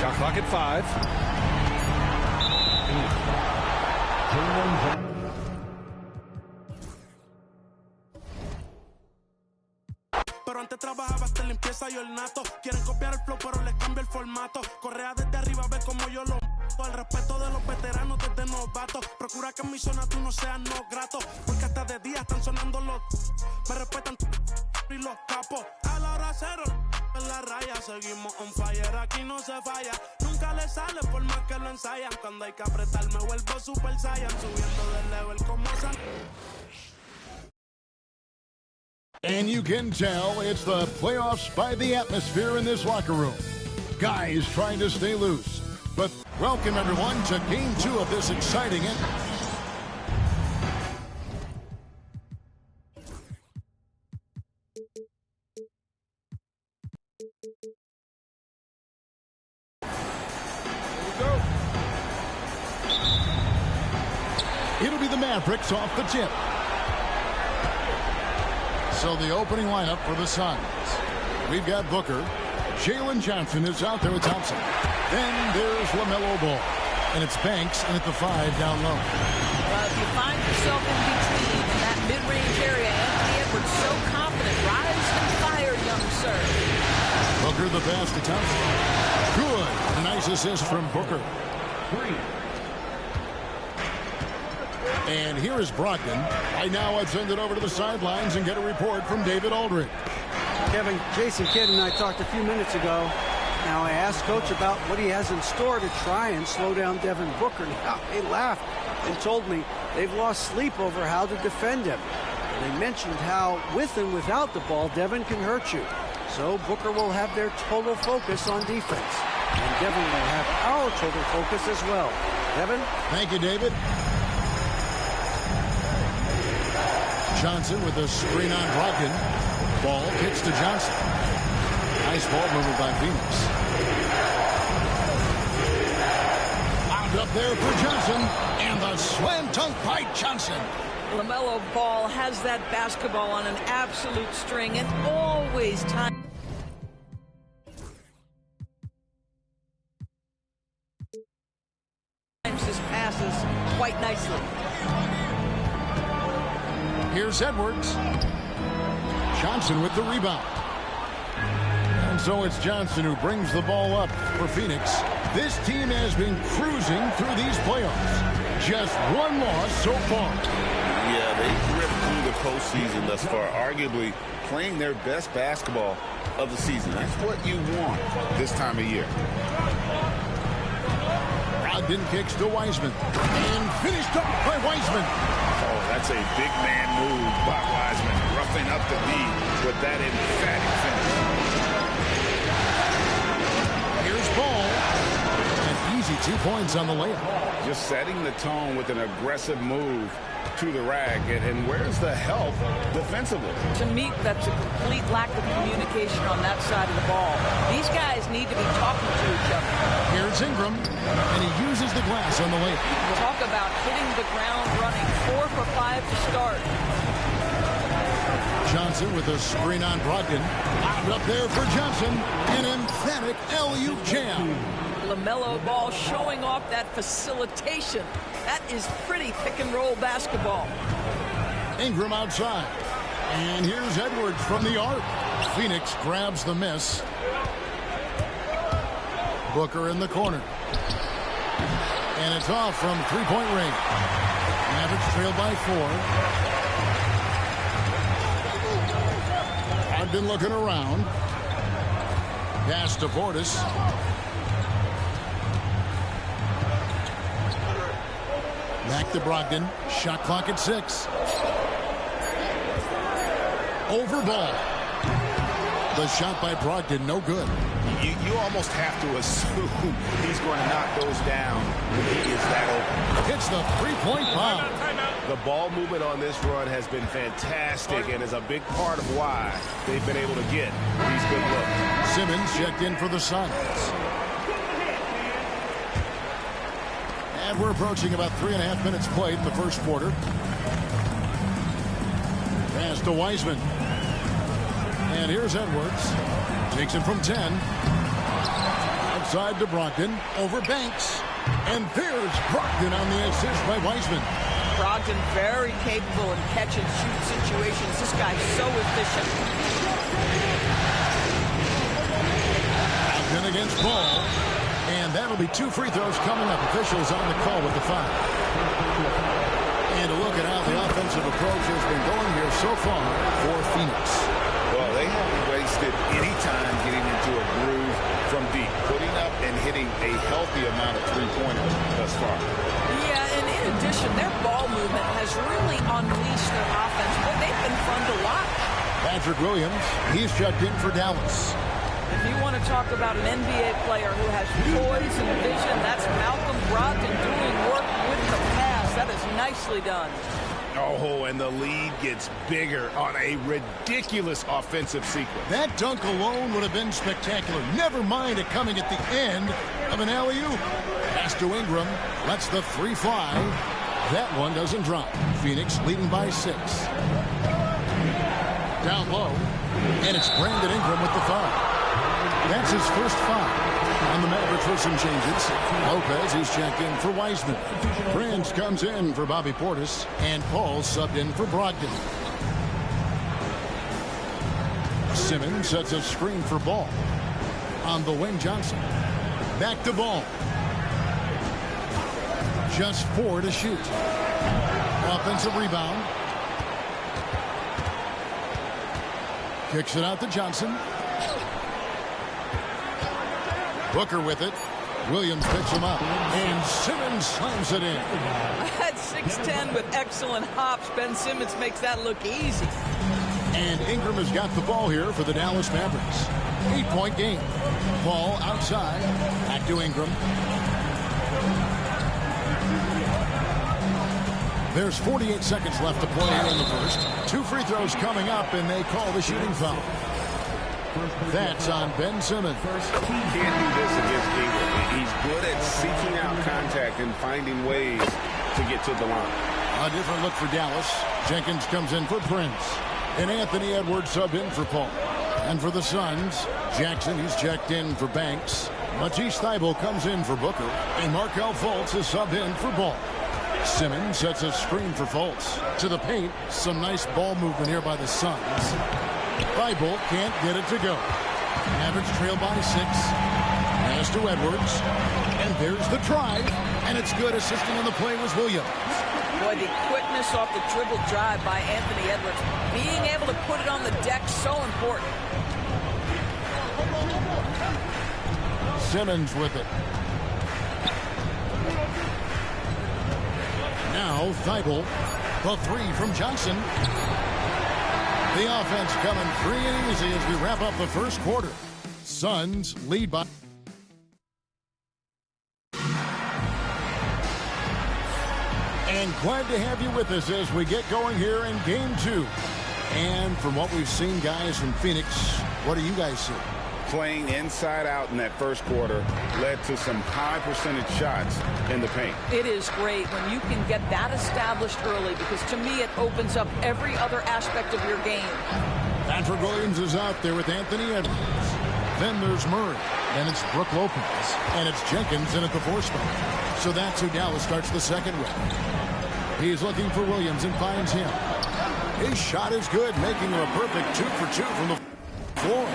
Shot clock at 5. Pero antes trabajaba hasta limpieza y ornato. Quieren copiar el flow, pero les cambio el formato. Correa desde arriba, ve como yo lo mato. El respeto de los veteranos desde novato. Procura que en mi zona tú no seas no grato. Porque hasta de día están sonando los... Me respetan y los capos. A la hora cero, en la raya. Seguimos on fire, aquí no se falla. Nunca le sale por más que lo ensayan. Cuando hay que apretar me vuelvo super saiyan. Subiendo del level como San... And you can tell it's the playoffs by the atmosphere in this locker room. Guys trying to stay loose. But welcome, everyone, to Game 2 of this exciting It'll be the Mavericks off the tip. So the opening lineup for the Suns. We've got Booker. Jalen Johnson is out there with Thompson. Then there's LaMelo Ball. And it's Banks and at the 5 down low. Well, if you find yourself in between in that mid-range area, Anthony Edwards so confident. Rise and fire, young sir. Booker the pass to Thompson. Good. Nice assist from Booker. 3. And here is Brogdon. Right now, I'd send it over to the sidelines and get a report from David Aldridge. Kevin, Jason Kidd and I talked a few minutes ago. Now, I asked Coach about what he has in store to try and slow down Devin Booker. Now, he laughed and told me they've lost sleep over how to defend him. And they mentioned how, with and without the ball, Devin can hurt you. So Booker will have their total focus on defense. And Devin will have our total focus as well. Devin? Thank you, David. Johnson with a screen on Brogdon. Ball kicks to Johnson. Nice ball movement by Phoenix. Wound up there for Johnson. And the slam dunk by Johnson. LaMelo Ball has that basketball on an absolute string and always time. Times his passes quite nicely. Here's Edwards. Johnson with the rebound. And so it's Johnson who brings the ball up for Phoenix. This team has been cruising through these playoffs. Just one loss so far. Yeah, they've ripped through the postseason thus far, arguably playing their best basketball of the season. That's what you want this time of year. Brogdon kicks to Wiseman. And finished off by Wiseman. Oh, that's a big man move by Wiseman. Roughing up the D with that emphatic finish. Here's Ball. An easy 2 points on the layup. Just setting the tone with an aggressive move to the rack. And where's the help defensively? To me, that's a complete lack of communication on that side of the ball. These guys need to be talking to each other. Here's Ingram, and he uses the glass on the layup. Talk about hitting the ground running. 4 for 5 to start. Johnson with a screen on Brogdon. Out up there for Johnson. An emphatic alley-oop jam. LaMelo Ball showing off that facilitation. That is pretty pick-and-roll basketball. Ingram outside. And here's Edwards from the arc. Phoenix grabs the miss. Booker in the corner. And it's off from three-point range. Mavericks trail by 4. I've been looking around. Pass to Portis. Back to Brogdon. Shot clock at 6. Over Ball. The shot by Brogdon, no good. You almost have to assume he's going to knock those down when he is that open. Hits the three-point bomb. The ball movement on this run has been fantastic and is a big part of why they've been able to get these good looks. Simmons checked in for the Suns. And we're approaching about 3.5 minutes played in the first quarter. Pass to Wiseman. And here's Edwards. Takes it from 10. Outside to Brogdon. Over Banks. And there's Brogdon on the assist by Wiseman. Brogdon very capable in catch-and-shoot situations. This guy's so efficient. Brogdon against Ball. And that'll be 2 free throws coming up. Officials on the call with the foul. And a look at how the offensive approach has been going here so far for Phoenix. Well, they haven't wasted any time getting into a groove from deep, putting up and hitting a healthy amount of three-pointers thus far. Yeah, and in addition, their ball movement has really unleashed their offense. Boy, they've been fun to watch. Patrick Williams, he's checked in for Dallas. If you want to talk about an NBA player who has poise and vision, that's Malcolm Brogdon doing work with the pass. That is nicely done. Oh, and the lead gets bigger on a ridiculous offensive sequence. That dunk alone would have been spectacular. Never mind it coming at the end of an alley-oop. Pass to Ingram. Lets the three fly. That one doesn't drop. Phoenix leading by 6. Down low. And it's Brandon Ingram with the foul. That's his first foul. On the Mavericks for some changes. Lopez, he's checked in for Wiseman. Prince comes in for Bobby Portis. And Paul subbed in for Brogdon. Simmons sets a screen for Ball. On the wing, Johnson. Back to Ball. Just 4 to shoot. Offensive rebound. Kicks it out to Johnson. Booker with it. Williams picks him up. And Simmons slams it in. At 6'10" with excellent hops, Ben Simmons makes that look easy. And Ingram has got the ball here for the Dallas Mavericks. 8-point game. Ball outside. Back to Ingram. There's 48 seconds left to play here in the first. 2 free throws coming up, and they call the shooting foul. That's on Ben Simmons. Can't do this against Ingram. He's good at seeking out contact and finding ways to get to the line. A different look for Dallas. Jenkins comes in for Prince. And Anthony Edwards sub in for Paul. And for the Suns, Jackson, he's checked in for Banks. Matisse Thybulle comes in for Booker. And Markelle Fultz is subbed in for Ball. Simmons sets a screen for Fultz. To the paint. Some nice ball movement here by the Suns. Thibault can't get it to go. Mavericks trail by 6. Pass to Edwards. And there's the drive. And it's good. Assisting on the play was Williams. Boy, the quickness off the dribble drive by Anthony Edwards. Being able to put it on the deck, so important. Simmons with it. Now Thibault. The 3 from Johnson. The offense coming free and easy as we wrap up the first quarter. Suns lead by... And glad to have you with us as we get going here in Game 2. And from what we've seen, guys, from Phoenix, what do you guys see? Playing inside out in that first quarter led to some high percentage shots in the paint. It is great when you can get that established early, because to me it opens up every other aspect of your game. Patrick Williams is out there with Anthony Edwards. Then there's Murray. Then it's Brook Lopez. And it's Jenkins in at the 4 spot. So that's who Dallas starts the second with. He's looking for Williams and finds him. His shot is good, making her a perfect 2 for 2 from the floor.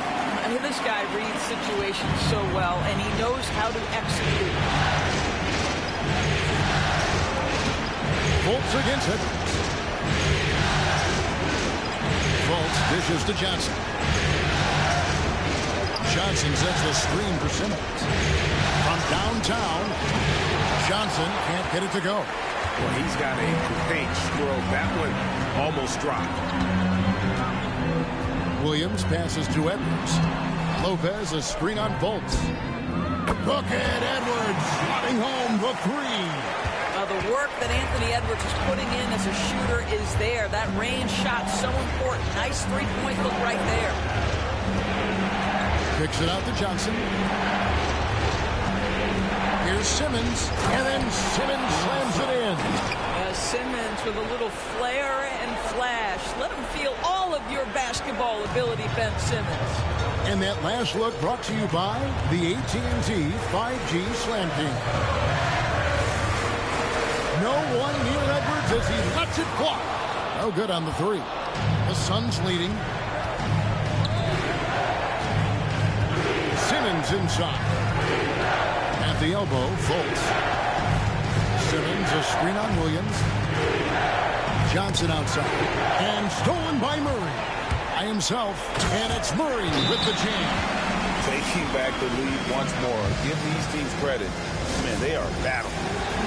I mean, this guy reads situations so well, and he knows how to execute. Fultz against Edwards. Fultz dishes to Johnson. Johnson sets the screen for Simmons. From downtown, Johnson can't get it to go. Well, he's got a paint stroke. That one almost dropped. Williams passes to Edwards. Lopez a screen on Fultz. Look at Edwards slotting home the 3. The work that Anthony Edwards is putting in as a shooter is there. That range shot so important. Nice three-point look right there. Kicks it out to Johnson. Here's Simmons, and then Simmons slams it in. Simmons with a little flair and flash. Let him feel all of your basketball ability, Ben Simmons. And that last look brought to you by the AT&T 5G Slam Team. No one near Edwards as he lets it fly. No good on the 3. The Suns leading. Simmons inside. At the elbow, Fultz. Simmons a screen on Williams. Johnson outside. And stolen by Murray. By himself. And it's Murray with the jam. Taking back the lead once more. Give these teams credit. Man, they are battling.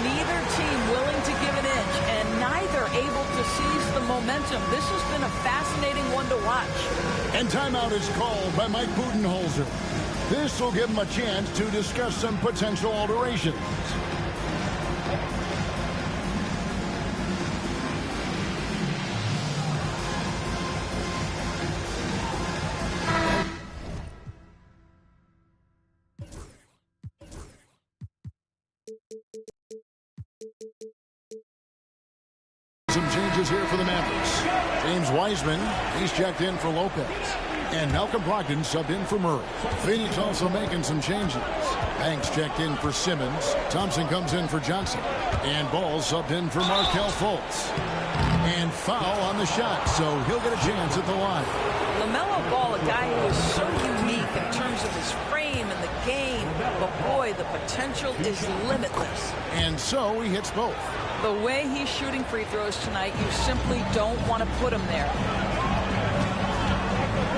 Neither team willing to give an inch, and neither able to seize the momentum. This has been a fascinating one to watch. And timeout is called by Mike Budenholzer. This will give him a chance to discuss some potential alterations. Some changes here for the Mavericks. James Wiseman, he's checked in for Lopez. And Malcolm Brogdon subbed in for Murray. Phoenix also making some changes. Banks checked in for Simmons. Thompson comes in for Johnson. And Ball subbed in for Markelle Fultz. And foul on the shot, so he'll get a chance at the line. LaMelo Ball, a guy who is so unique in terms of his frame and the game. But boy, the potential is limitless. And so he hits both. The way he's shooting free throws tonight, you simply don't want to put him there.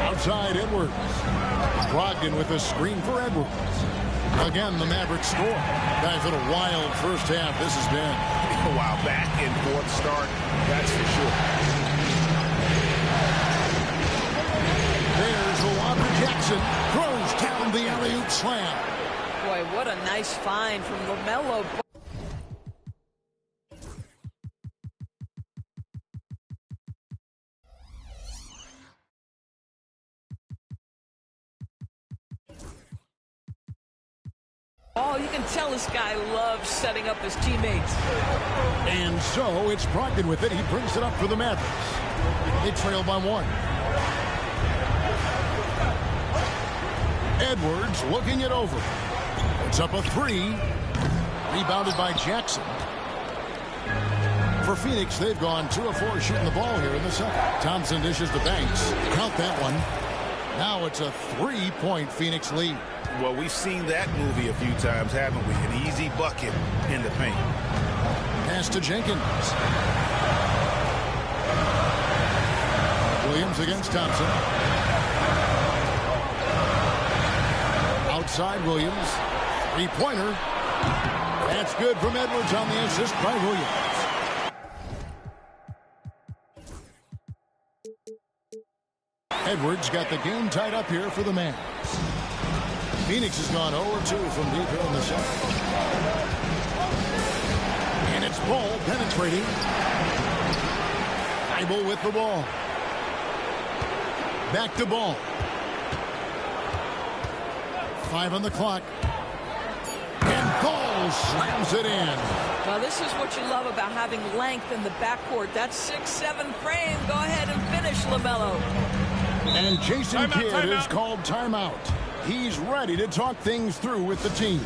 Outside Edwards. Brogdon with a screen for Edwards. Again, the Mavericks score. Guys, what a wild first half this has been. Wow, back and forth start, that's for sure. There's the lob to Jackson. Throws down the alley-oop slam. Boy, what a nice find from LaMelo Ball. Oh, you can tell this guy loves setting up his teammates. And so it's Brogdon with it. He brings it up for the Mavericks. They trail by 1. Edwards looking it over. It's up a 3. Rebounded by Jackson. For Phoenix, they've gone 2 of 4 shooting the ball here in the second. Thompson dishes to Banks. Count that one. Now it's a 3-point Phoenix lead. Well, we've seen that movie a few times, haven't we? An easy bucket in the paint. Pass to Jenkins. Williams against Thompson. Outside Williams. 3-pointer. That's good from Edwards on the assist by Williams. Edwards got the game tied up here for the Mavs. Phoenix has gone 0-2 from deep here in the second. And it's Ball penetrating. Thibault with the ball. Back to Ball. 5 on the clock. And Ball slams it in. Well, this is what you love about having length in the backcourt. That 6'7" frame. Go ahead and finish, LaMelo. And Jason Kidd is called timeout. He's ready to talk things through with the team.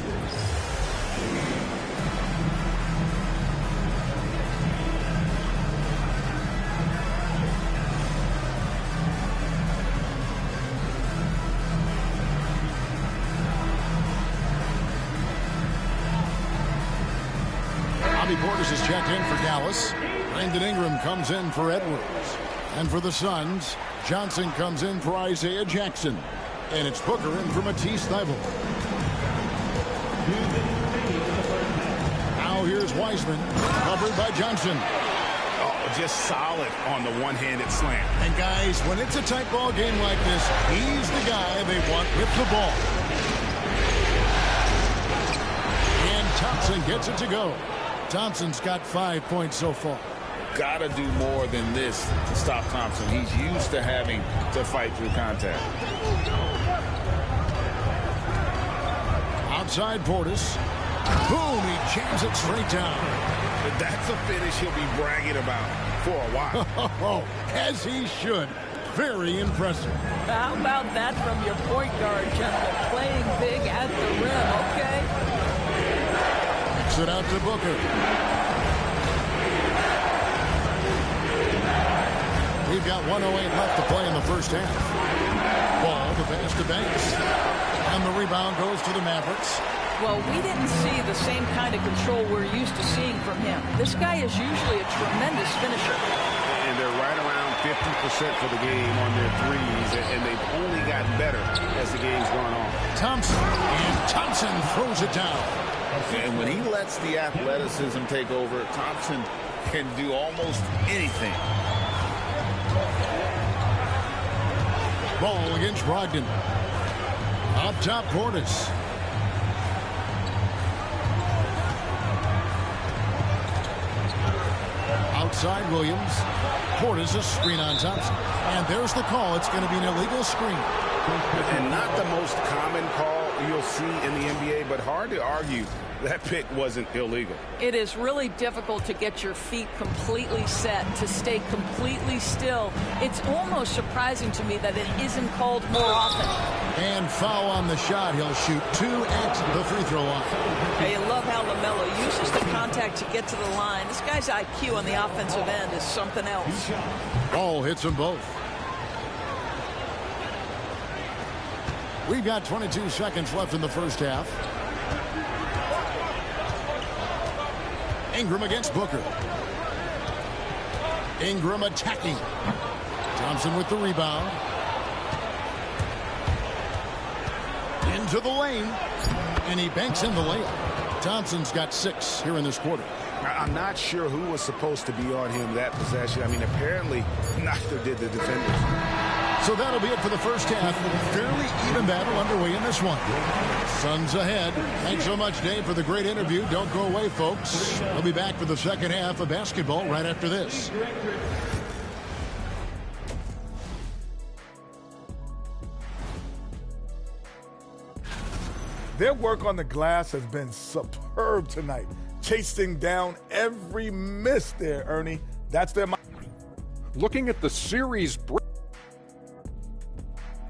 Bobby Portis is checked in for Dallas. Brandon Ingram comes in for Edwards. And for the Suns, Johnson comes in for Isaiah Jackson. And it's Booker in for Matisse Thybulle. Now here's Wiseman, covered by Johnson. Oh, just solid on the one-handed slam. And guys, when it's a tight ball game like this, he's the guy they want with the ball. And Thompson gets it to go. Thompson's got 5 points so far. Gotta do more than this to stop Thompson. He's used to having to fight through contact. Outside Portis. Boom, he jams it straight down. That's a finish he'll be bragging about for a while. As he should. Very impressive. How about that from your point guard, gentlemen? Playing big at the rim, okay? Kicks it out to Booker. We've got 1:08 left to play in the first half. Ball, the pass to Banks. And the rebound goes to the Mavericks. Well, we didn't see the same kind of control we're used to seeing from him. This guy is usually a tremendous finisher. And they're right around 50% for the game on their threes, and they've only gotten better as the game's gone on. Thompson, and Thompson throws it down. And when he lets the athleticism take over, Thompson can do almost anything. Ball against Brogdon. Up top, Portis. Outside Williams. Portis a screen on Thompson. And there's the call. It's going to be an illegal screen. And not the most common call you'll see in the NBA, but hard to argue that pick wasn't illegal. It is really difficult to get your feet completely set, to stay completely still. It's almost surprising to me that it isn't called more often. And foul on the shot. He'll shoot 2 at the free throw line. I love how LaMelo uses the contact to get to the line. This guy's IQ on the offensive end is something else. Ball hits them both. We've got 22 seconds left in the first half. Ingram against Booker. Ingram attacking. Thompson with the rebound. Into the lane. And he banks in the layup. Thompson's got 6 here in this quarter. I'm not sure who was supposed to be on him that possession. I mean, apparently neither did the defenders. So that'll be it for the first half. Fairly even battle underway in this one. Suns ahead. Thanks so much, Dave, for the great interview. Don't go away, folks. We'll be back for the second half of basketball right after this. Their work on the glass has been superb tonight. Chasing down every miss there, Ernie. That's their... Looking at the series break.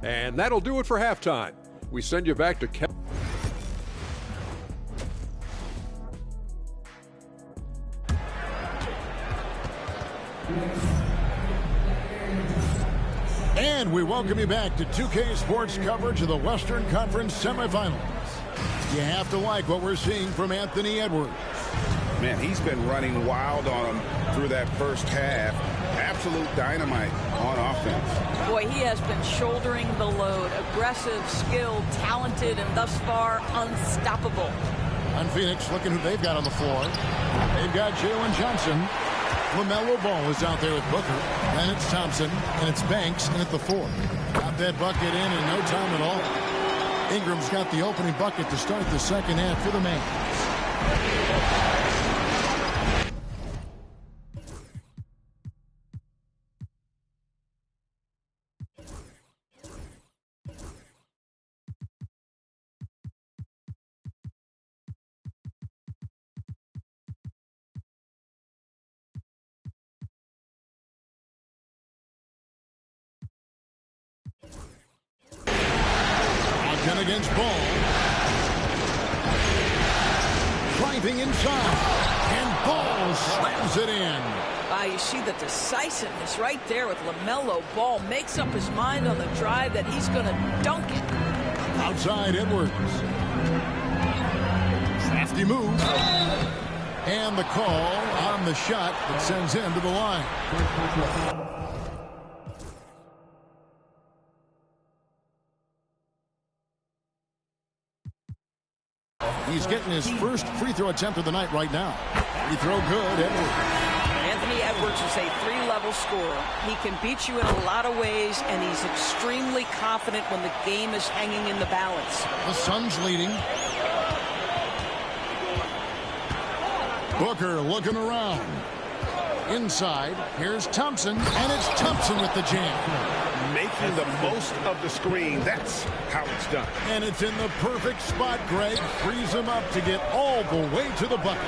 And that'll do it for halftime. We send you back to Kevin. And we welcome you back to 2K Sports coverage of the Western Conference semifinals. You have to like what we're seeing from Anthony Edwards. Man, he's been running wild on him through that first half. Absolute dynamite on offense. Boy, he has been shouldering the load. Aggressive, skilled, talented, and thus far unstoppable. On Phoenix, looking who they've got on the floor. They've got Jalen Johnson. LaMelo Ball is out there with Booker. Then it's Thompson, and it's Banks in at the 4. Got that bucket in no time at all. Ingram's got the opening bucket to start the second half for the Mavs. Against Ball. Driving inside. And Ball slams it in. You see the decisiveness right there with LaMelo Ball. Makes up his mind on the drive that he's going to dunk it. Outside Edwards. Crafty move. And the call on the shot that sends him to the line. He's getting his first free throw attempt of the night right now. Free throw good, Edwards. Anthony Edwards is a 3-level scorer. He can beat you in a lot of ways, and he's extremely confident when the game is hanging in the balance. The Suns leading. Booker looking around. Inside, here's Thompson, and it's Thompson with the jam. Making the most of the screen. That's how it's done. And it's in the perfect spot, Greg. Frees him up to get all the way to the bucket.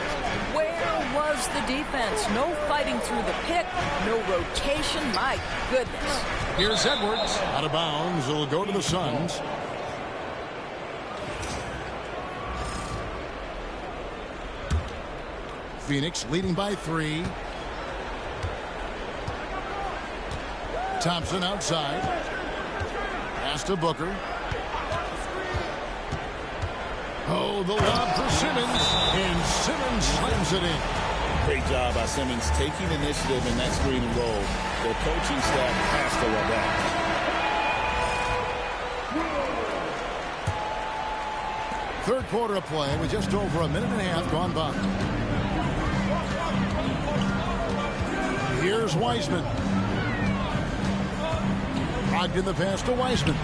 Where was the defense? No fighting through the pick. No rotation. My goodness. Here's Edwards. Out of bounds. It'll go to the Suns. Phoenix leading by 3. Thompson outside. Pass to Booker. Oh, the lob for Simmons. And Simmons slams it in. Great job by Simmons taking initiative in that screen and roll. The coaching staff has to love that. Third quarter of play with just over a minute and a half gone by. Here's Wiseman. Brogdon the pass to Wiseman.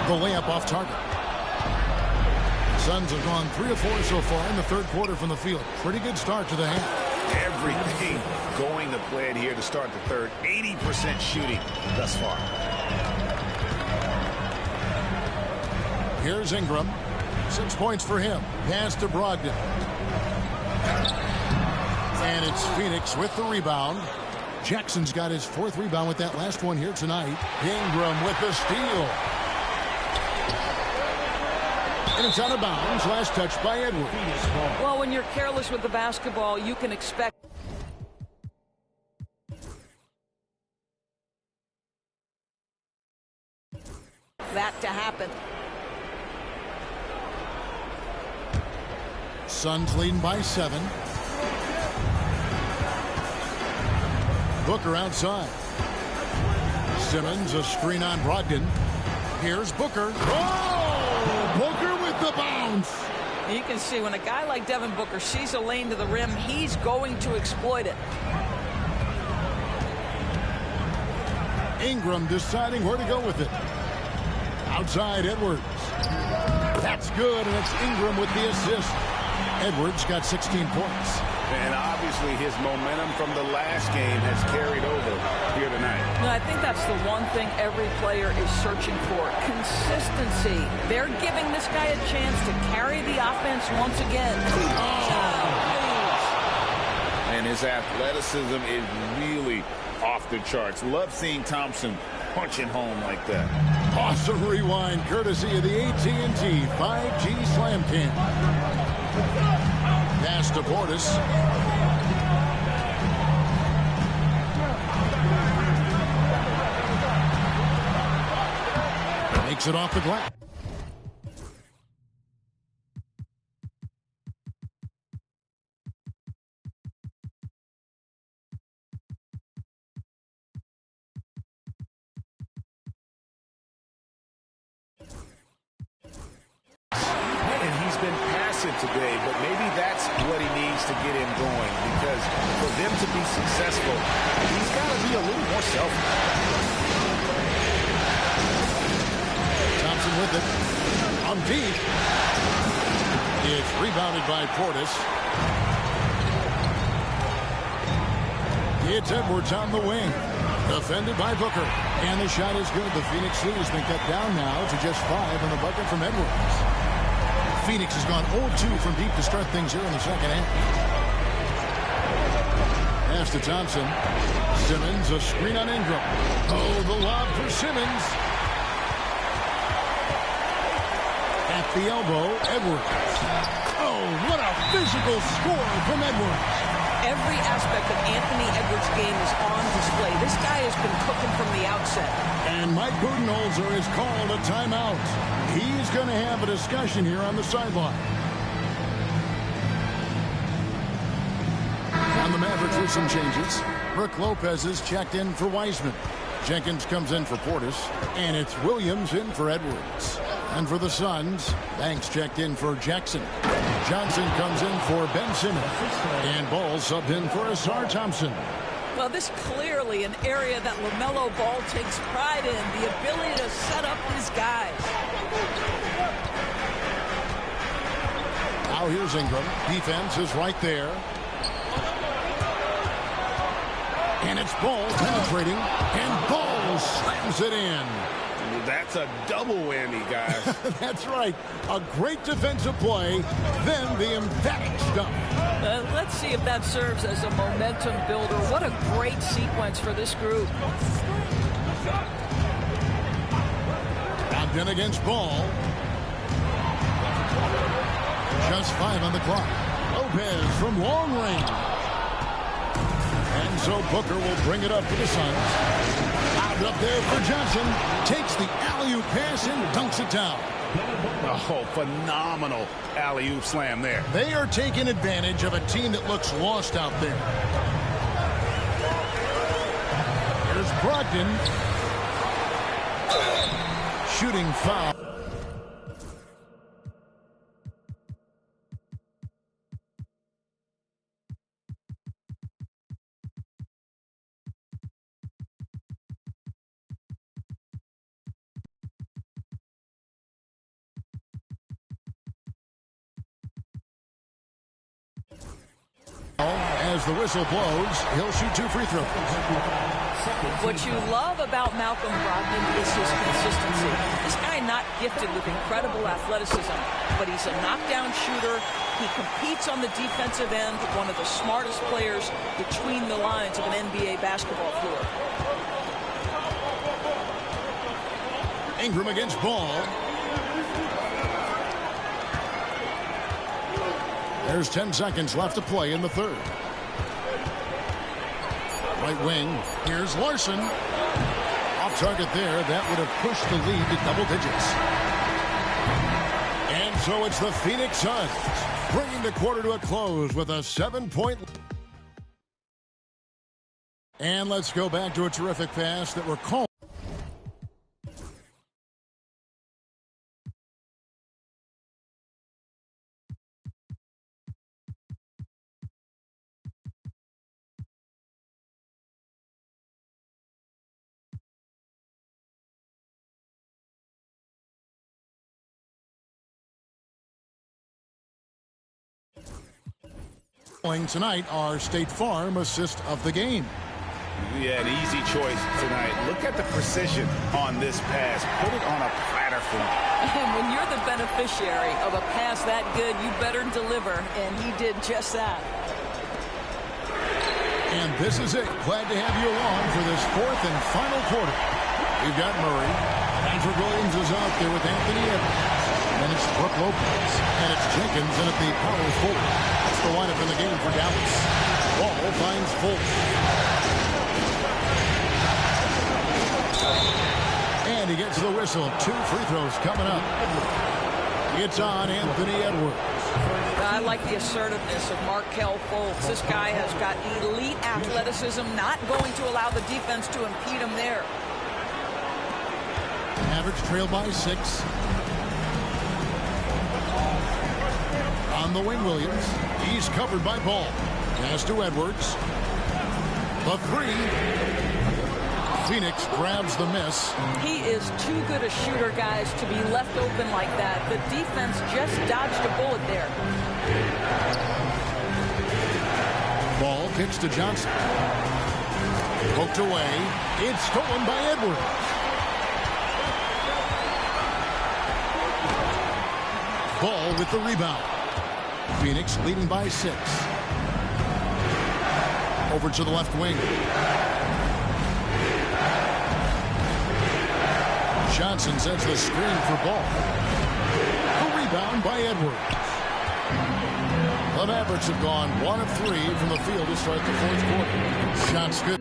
The layup off target. Suns have gone 3 of 4 so far in the third quarter from the field. Pretty good start to the half. Everything going to plan here to start the third. 80% shooting thus far. Here's Ingram. 6 points for him. Pass to Brogdon. And it's Phoenix with the rebound. Jackson's got his 4th rebound with that last one here tonight. Ingram with the steal. And it's out of bounds. Last touch by Edwards. Well, when you're careless with the basketball, you can expect that to happen. Suns leading by 7. Booker outside. Simmons, a screen on Brogdon. Here's Booker. Oh! Booker with the bounce. You can see when a guy like Devin Booker sees a lane to the rim, he's going to exploit it. Ingram deciding where to go with it. Outside Edwards. That's good, and it's Ingram with the assist. Edwards got 16 points. And obviously his momentum from the last game has carried over here tonight. No, I think that's the one thing every player is searching for. Consistency. They're giving this guy a chance to carry the offense once again. And his athleticism is really off the charts. Love seeing Thompson punching home like that. Awesome rewind courtesy of the AT&T 5G Slam Cam. Pass to Portis. Knocks it off the glass. And he's been passive today, but maybe that's what he needs to get him going, because for them to be successful, he's got to be a little more selfish. Thompson with it. On deep. It's rebounded by Portis. It's Edwards on the wing. Defended by Booker. And the shot is good. The Phoenix lead has been cut down now to just 5 on the bucket from Edwards. Phoenix has gone 0-2 from deep to start things here in the second half. Pass to Thompson. Simmons, a screen on Ingram. Oh, the lob for Simmons. At the elbow, Edwards. Oh, what a physical score from Edwards. Every aspect of Anthony Edwards' game is on display. This guy has been cooking from the outset. And Mike Budenholzer has called a timeout. He's going to have a discussion here on the sideline. On the Mavericks with some changes. Brook Lopez is checked in for Wiseman. Jenkins comes in for Portis. And it's Williams in for Edwards. And for the Suns, Banks checked in for Jackson. Johnson comes in for Ben Simmons. And Ball subbed in for Asar Thompson. Well, this clearly an area that LaMelo Ball takes pride in, the ability to set up his guys. Now here's Ingram. Defense is right there. And it's Ball penetrating. And Ball slams it in. That's a double whammy, guys. That's right. A great defensive play, then the emphatic stuff. Let's see if that serves as a momentum builder. What a great sequence for this group. Ogden against Ball. Just 5 on the clock. Lopez from long range. And so Booker will bring it up for the Suns. Lobbed up there for Johnson. Takes the alley-oop pass and dunks it down. Oh, phenomenal alley-oop slam there. They are taking advantage of a team that looks lost out there. Here's Brogdon. Shooting foul. As the whistle blows, he'll shoot 2 free throws. What you love about Malcolm Brogdon is his consistency. This guy not gifted with incredible athleticism, but he's a knockdown shooter. He competes on the defensive end, one of the smartest players between the lines of an NBA basketball floor. Ingram against Ball. There's 10 seconds left to play in the third. Right wing. Here's Larson. Off target there. That would have pushed the lead to double digits. And so it's the Phoenix Suns bringing the quarter to a close with a 7-point. And let's go back to a terrific pass that we're called. Tonight, our State Farm assist of the game. Yeah, an easy choice tonight. Look at the precision on this pass. Put it on a platter for him. And when you're the beneficiary of a pass that good, you better deliver, and he did just that. And this is it. Glad to have you along for this 4th and final quarter. We've got Murray. Patrick Williams is out there with Anthony Edwards. And it's Brook Lopez. And it's Jenkins in at the power forward. That's the lineup in the game for Dallas. Ball finds Fultz. And And he gets the whistle. 2 free throws coming up. It's on Anthony Edwards. I like the assertiveness of Markelle Fultz. This guy has got elite athleticism, not going to allow the defense to impede him there. Mavericks trail by 6. On the wing, Williams. He's covered by Ball. Pass to Edwards. The 3. Phoenix grabs the miss. He is too good a shooter, guys, to be left open like that. The defense just dodged a bullet there. Ball kicks to Johnson. Poked away. It's stolen by Edwards. Ball with the rebound. Phoenix leading by 6. Over to the left wing. Johnson sets the screen for Ball. A rebound by Edwards. The Mavericks have gone 1 of 3 from the field to start the 4th quarter. Shots good.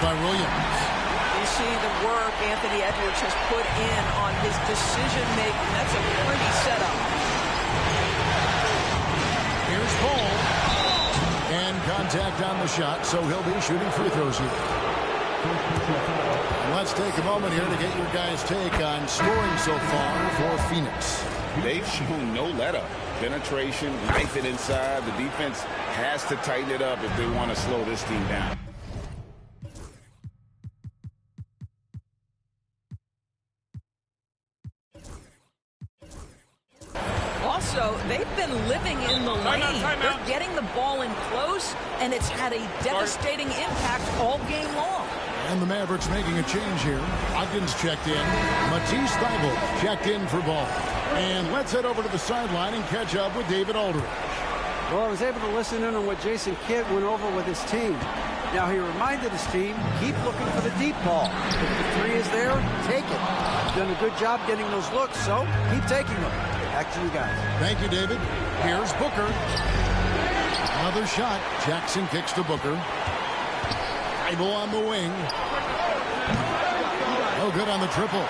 By Williams. You see the work Anthony Edwards has put in on his decision-making. That's a pretty setup. Here's Ball. And contact on the shot, so he'll be shooting free throws here. And let's take a moment here to get your guys' take on scoring so far for Phoenix. They've shown no let-up. Penetration, knife it inside. The defense has to tighten it up if they want to slow this team down. Also, they've been living in the lane. They're getting the ball in close, and it's had a devastating impact all game long. And the Mavericks making a change here. Ogden's checked in. Matisse Thybulle checked in for Ball. And let's head over to the sideline and catch up with David Aldridge. Well, I was able to listen in on what Jason Kidd went over with his team. Now, he reminded his team, keep looking for the deep ball. If the 3 is there, take it. You've done a good job getting those looks, so keep taking them. Back to you guys. Thank you, David. Here's Booker. Another shot. Jackson kicks to Booker. Thybulle on the wing. No good on the triple.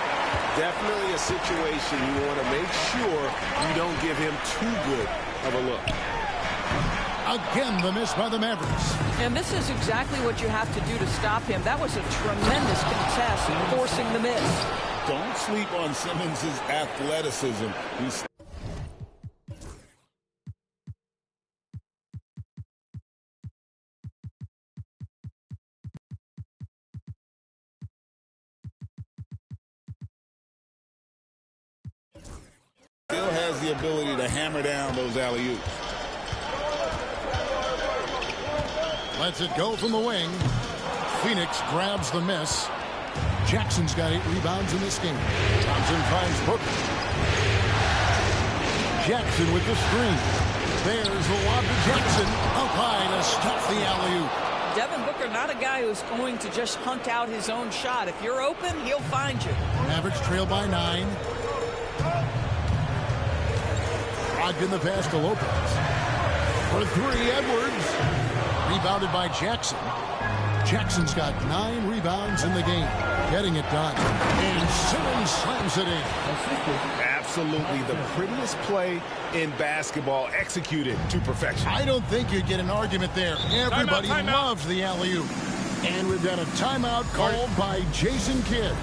Definitely a situation you want to make sure you don't give him too good of a look. Again, the miss by the Mavericks. And this is exactly what you have to do to stop him. That was a tremendous contest, forcing the miss. Don't sleep on Simmons' athleticism. He's still has the ability to hammer down those alley-oops. Lets it go from the wing. Phoenix grabs the miss. Jackson's got 8 rebounds in this game. Thompson finds Booker. Jackson with the screen. There's the lob to Jackson. Up high to stop the alley-oop. Devin Booker, not a guy who's going to just hunt out his own shot. If you're open, he'll find you. Mavericks trail by 9. Brogdon the pass to Lopez. For 3, Edwards. Rebounded by Jackson. Jackson's got 9 rebounds in the game. Getting it done. And Simmons slams it in. Absolutely the prettiest play in basketball, executed to perfection. I don't think you'd get an argument there. Everybody loves the alley-oop. And we've got a timeout called by Jason Kidd.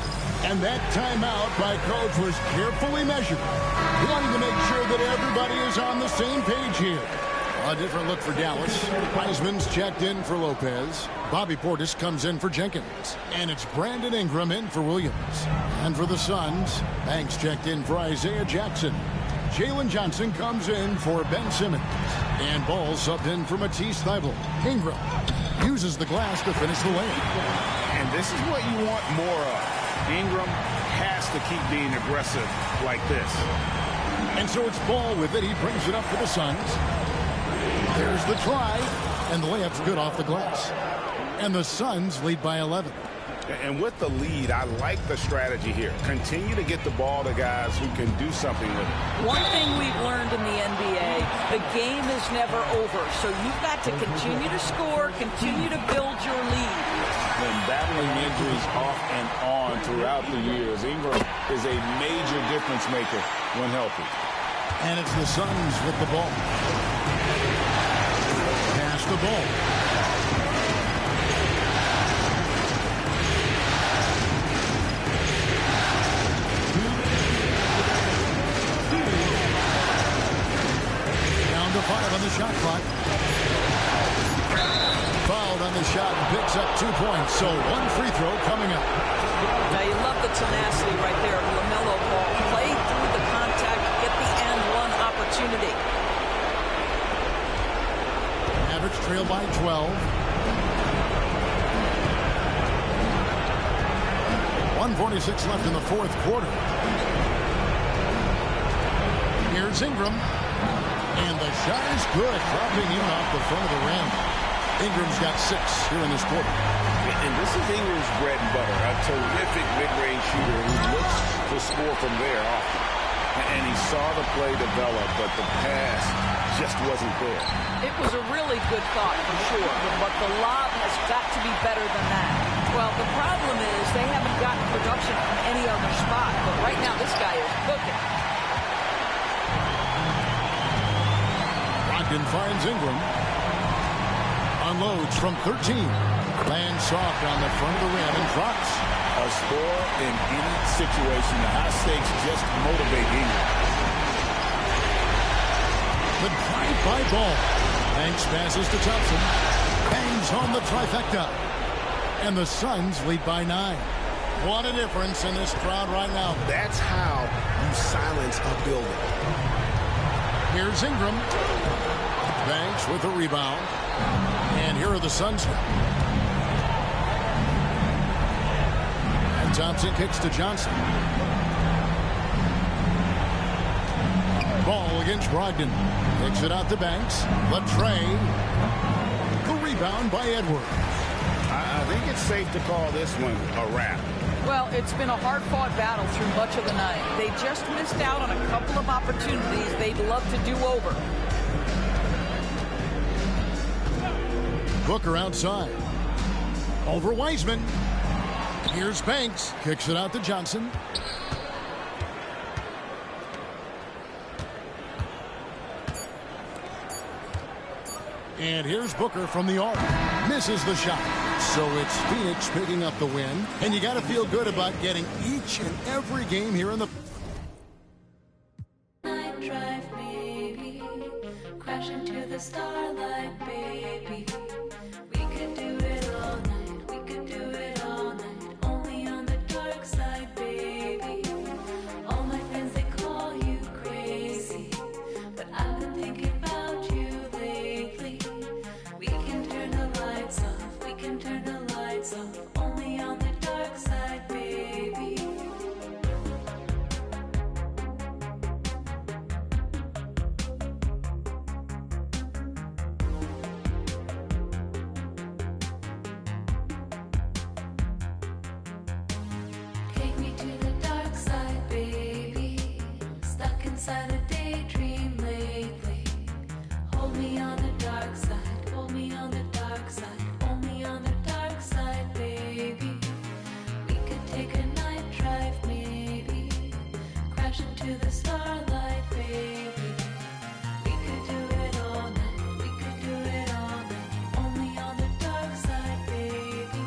And that timeout by coach was carefully measured, wanting to make sure that everybody is on the same page here. A different look for Dallas. Wiseman's checked in for Lopez. Bobby Portis comes in for Jenkins. And it's Brandon Ingram in for Williams. And for the Suns, Banks checked in for Isaiah Jackson. Jalen Johnson comes in for Ben Simmons. And Ball subbed in for Matisse Thybulle. Ingram uses the glass to finish the layup. And this is what you want more of. Ingram has to keep being aggressive like this. And so it's Ball with it. He brings it up for the Suns. There's the try, and the layup's good off the glass. And the Suns lead by 11. And with the lead, I like the strategy here. Continue to get the ball to guys who can do something with it. One thing we've learned in the NBA, the game is never over. So you've got to continue to score, continue to build your lead. Been battling injuries off and on throughout the years. Ingram is a major difference maker when healthy. And it's the Suns with the ball. Pass the ball. Down to 5 on the shot clock. Fouled on the shot and picks up 2 points. So 1 free throw coming up. Now you love the tenacity right there of LaMelo Ball. Play through the contact, get the and one opportunity. Mavericks trail by 12. 1:46 left in the fourth quarter. Here's Ingram. And the shot is good, dropping in off the front of the rim. Ingram's got 6 here in this quarter. And this is Ingram's bread and butter, a terrific mid-range shooter who looks to score from there often. And he saw the play develop, but the pass just wasn't there. It was a really good thought for sure, but the lob has got to be better than that. Well, the problem is they haven't gotten production from any other spot, but right now this guy is cooking. Brogdon finds Ingram. Unloads from 13. Lands soft on the front of the rim and drops. A score in any situation. The high stakes just motivate Ingram. The drive-by ball. Banks passes to Thompson. Bangs home the trifecta. And the Suns lead by 9. What a difference in this crowd right now. That's how you silence a building. Here's Ingram. Banks with a rebound. And here are the Suns now. And Thompson kicks to Johnson. Ball against Brogdon. Kicks it out to Banks. The tray. The rebound by Edwards. I think it's safe to call this one a wrap. Well, it's been a hard-fought battle through much of the night. They just missed out on a couple of opportunities they'd love to do over. Booker outside. Over Wiseman. Here's Banks. Kicks it out to Johnson. And here's Booker from the arc. Misses the shot. So it's Phoenix picking up the win. And you got to feel good about getting each and every game here in the... Night drive, baby. Crash into the starlight, baby. We could do it all night. We could do it all night. Only on the dark side, baby. All my friends, they call you crazy. But I've been thinking about you lately. We can turn the lights off. We can turn the lights off. Only on the dark side, baby. Take me to the dark side, baby. Stuck inside a daydream lately. Hold me on the dark side. Hold me on the dark side. Only on the dark side, baby. We could take a night drive, maybe. Crash into the starlight, baby. We could do it all night. We could do it all night. Only on the dark side, baby.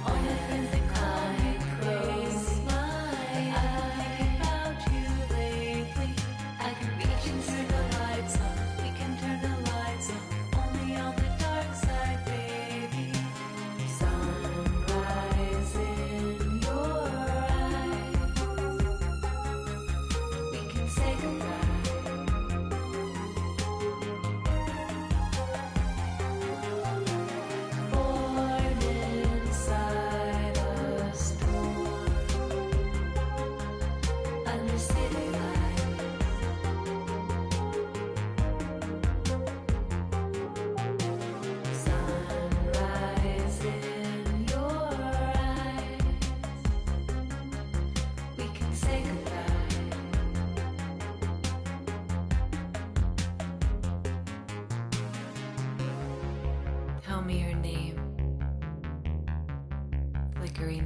All my friends, they call me crazy. I've been thinking about you lately.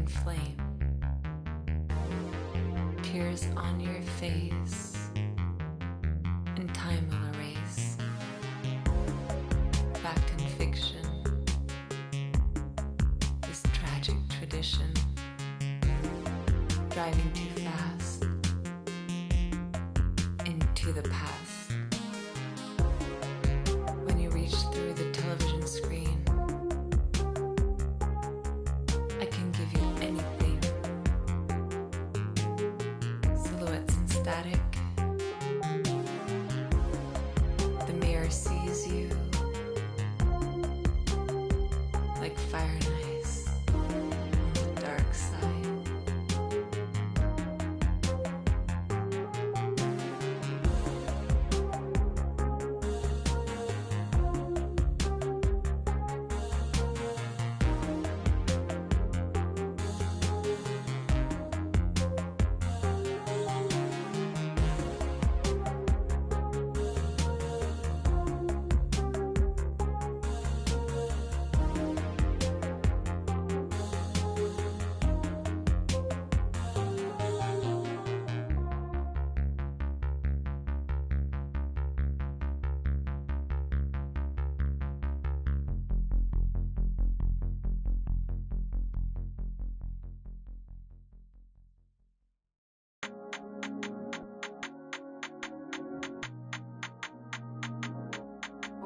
and flame. Tears on your face, and time will erase. Fact and fiction, this tragic tradition. Driving too fast into the past. When you reach through the television screen, I can give you anything. Silhouettes and static. The mirror sees you like fire and ice on the dark side.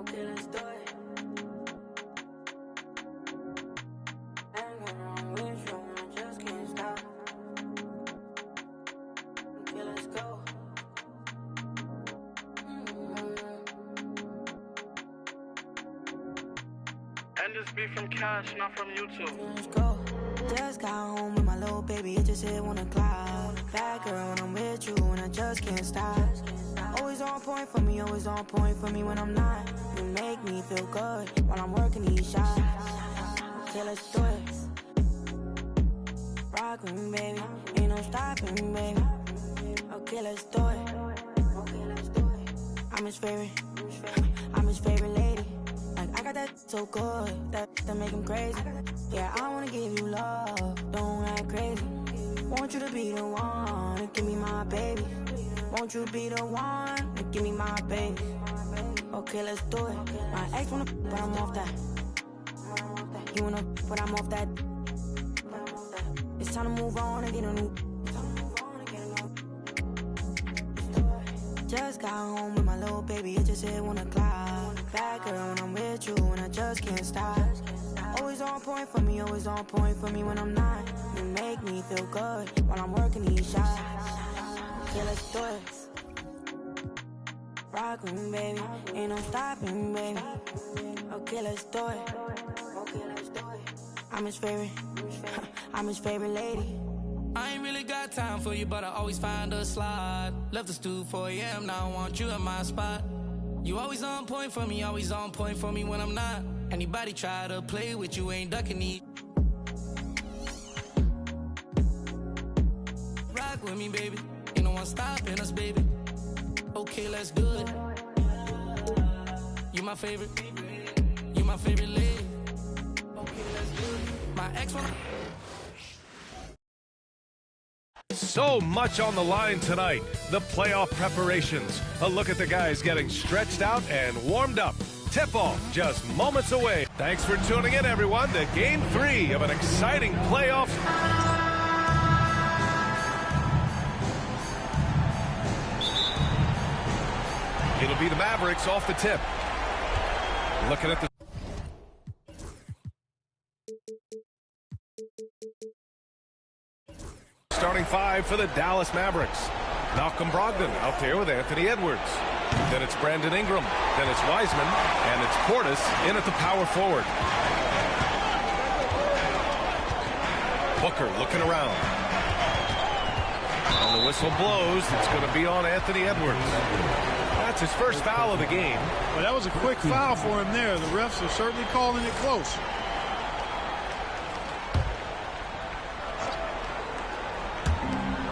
Okay, let's do it. Hang around with you, I just can't stop. Okay, let's go. And this be from Cash, not from YouTube. Let's go. Just got home with my little baby, it just hit 1 o'clock. Bad girl when I'm with you, and I just can't stop. Always on point for me, always on point for me when I'm not. You make me feel good while I'm working these shots. Okay, let's do it. Rock with me, baby, ain't no stopping, baby. Okay, let's do it. I'm his favorite, I'm his favorite lady. Like, I got that so good, that make him crazy. Yeah, I wanna give you love, don't act crazy. Want you to be the one to give me my baby. Want you to be the one to give me my baby. Okay, let's do it. My ex wanna, but I'm off that. You wanna, but I'm off that. It's time to move on and get a new. Just got home with my little baby, it just hit 1 o'clock. Bad girl when I'm with you, and I just can't stop. Always on point for me, always on point for me when I'm not. You make me feel good while I'm working these shots. Okay, let's do it. Rock with me, baby, ain't no stopping, baby. Okay, let's do it. I'm his favorite, I'm his favorite lady. I ain't really got time for you, but I always find a slot. Left the stool 4 a.m., now I want you in my spot. You always on point for me, always on point for me when I'm not. Anybody try to play with you, ain't ducking me. Rock with me, baby, ain't no one stopping us, baby. Okay, let's do it. You my favorite lady. Okay, let's do it. My ex wanna... So much on the line tonight. The playoff preparations. A look at the guys getting stretched out and warmed up. Tip-off just moments away. Thanks for tuning in, everyone, to Game 3 of an exciting playoff. It'll be the Mavericks off the tip. Looking at the... Starting 5 for the Dallas Mavericks. Malcolm Brogdon out there with Anthony Edwards. Then it's Brandon Ingram. Then it's Wiseman. And it's Portis in at the power forward. Booker looking around. And the whistle blows. It's going to be on Anthony Edwards. That's his first foul of the game. Well, that was a quick foul for him there. The refs are certainly calling it close.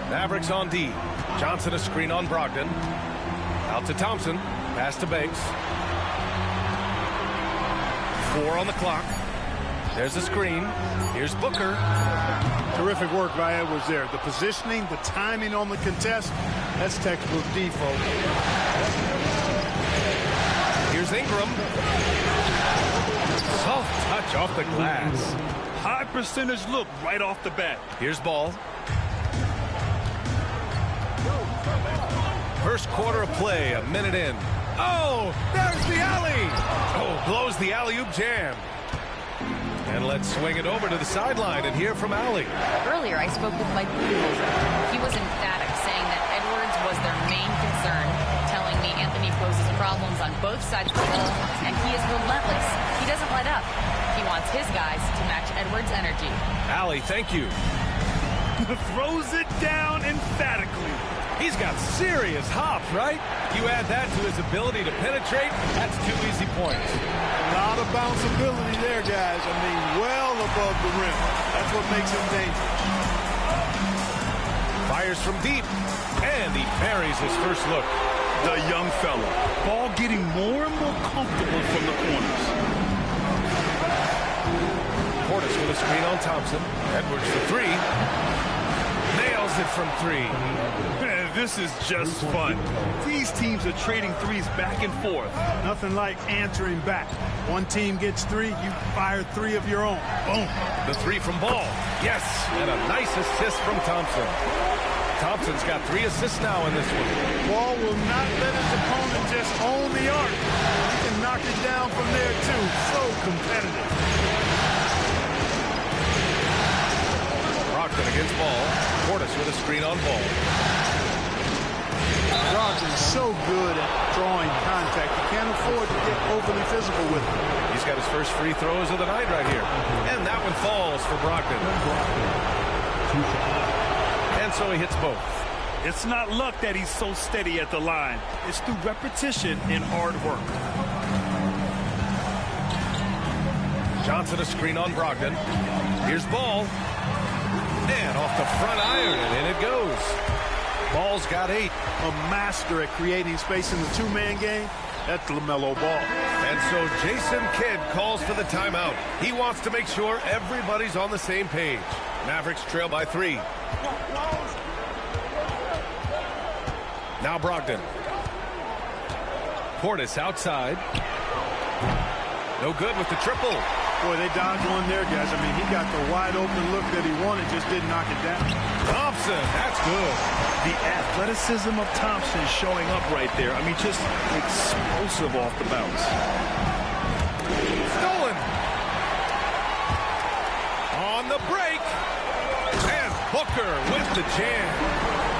Mavericks on D. Johnson a screen on Brogdon. Out to Thompson. Pass to Banks. 4 on the clock. There's a screen. Here's Booker. Terrific work by Edwards there. The positioning, the timing on the contest, that's textbook defense. Here's Ingram. Soft touch off the glass. High percentage look right off the bat. Here's Ball. First quarter of play, a minute in. Oh, there's the alley. Oh, blows the alley-oop jam. And let's swing it over to the sideline and hear from Allie. Earlier, I spoke with Mike Budenholzer. He was emphatic, saying that Edwards was their main concern, telling me Anthony poses problems on both sides of the ball, and he is relentless. He doesn't let up. He wants his guys to match Edwards' energy. Allie, thank you. Throws it down emphatically. He's got serious hops, right? You add that to his ability to penetrate, that's 2 easy points. A lot of bounce ability there, guys. I mean, well above the rim. That's what makes him dangerous. Fires from deep, and he parries his first look. The young fella. Ball getting more and more comfortable from the corners. Portis with a screen on Thompson. Edwards for three. Nails it from three. Man, this is just fun. These teams are trading threes back and forth. Nothing like answering back. One team gets three, you fire three of your own. Boom. The three from Ball. Yes, and a nice assist from Thompson. Thompson's got 3 assists now in this one. Ball will not let his opponent just own the arc. He can knock it down from there, too. So competitive. Brogdon against Ball. Portis with a screen on Ball. Brogdon's so good at drawing contact. He can't afford to get overly physical with it. He's got his first free throws of the night right here. And that one falls for Brogdon. And so he hits both. It's not luck that he's so steady at the line. It's through repetition and hard work. Johnson a screen on Brogdon. Here's Ball. And off the front iron, and in it goes. Ball's got 8. A master at creating space in the two-man game. That's LaMelo Ball. And so Jason Kidd calls for the timeout. He wants to make sure everybody's on the same page. Mavericks trail by 3. Now Brogdon. Portis outside. No good with the triple. Boy, they dodged one there, guys. I mean, he got the wide-open look that he wanted, just didn't knock it down. Thompson, that's good. The athleticism of Thompson showing up right there. I mean, just explosive off the bounce. Stolen. On the break. And Booker with the jam.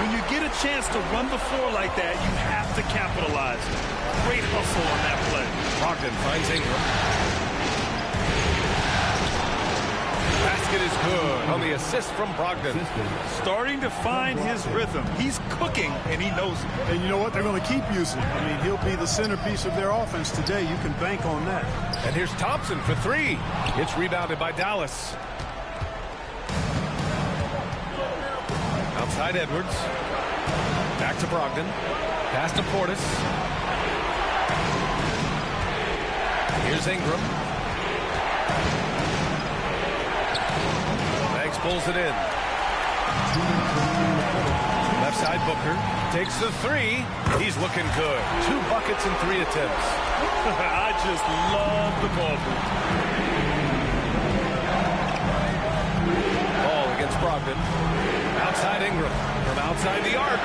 When you get a chance to run the floor like that, you have to capitalize. Great hustle on that play. Brogdon finds Ingram. Basket is good on the assist from Brogdon. Starting to find his rhythm. He's cooking, and he knows it. And you know what? They're going to keep using him. I mean, he'll be the centerpiece of their offense today. You can bank on that. And here's Thompson for 3. It's rebounded by Dallas. Outside Edwards. Back to Brogdon. Pass to Portis. Here's Ingram. Banks pulls it in. Left side Booker. Takes the 3. He's looking good. 2 buckets in 3 attempts. I just love the ball move. Ball against Brogdon. Outside Ingram. From outside the arc.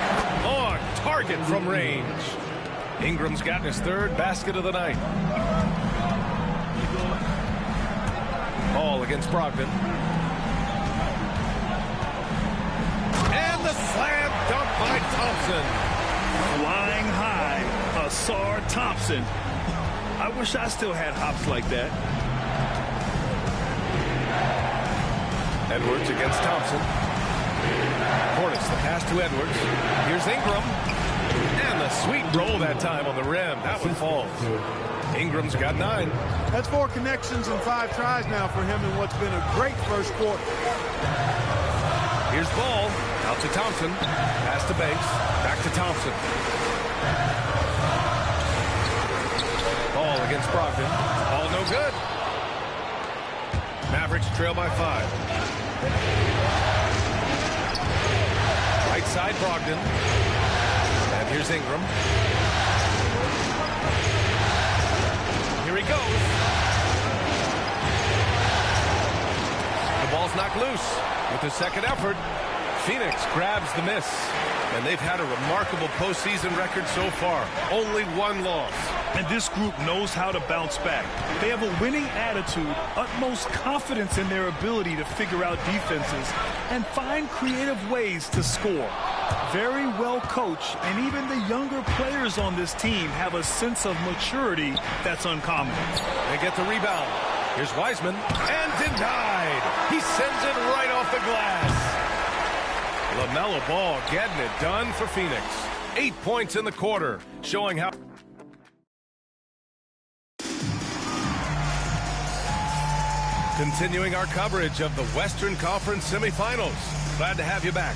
On target from range. Ingram's gotten his 3rd basket of the night. Ball against Brogdon. And the slam dunk by Thompson. Flying high, Ausar Thompson. I wish I still had hops like that. Edwards against Thompson. Portis, the pass to Edwards. Here's Ingram. And the sweet roll that time on the rim. That one falls. Ingram's got 9. That's 4 connections and 5 tries now for him in what's been a great first quarter. Here's Ball. Out to Thompson. Pass to Banks. Back to Thompson. Ball against Brogdon. Ball no good. Mavericks trail by 5. Right side, Brogdon. And here's Ingram. Here he goes. The ball's knocked loose. With the second effort, Phoenix grabs the miss. And they've had a remarkable postseason record so far. Only one loss. And this group knows how to bounce back. They have a winning attitude, utmost confidence in their ability to figure out defenses, and find creative ways to score. Very well coached, and even the younger players on this team have a sense of maturity that's uncommon. They get the rebound. Here's Wiseman, and denied. He sends it right off the glass. LaMelo Ball getting it done for Phoenix. 8 points in the quarter, showing how... Continuing our coverage of the Western Conference semifinals. Glad to have you back.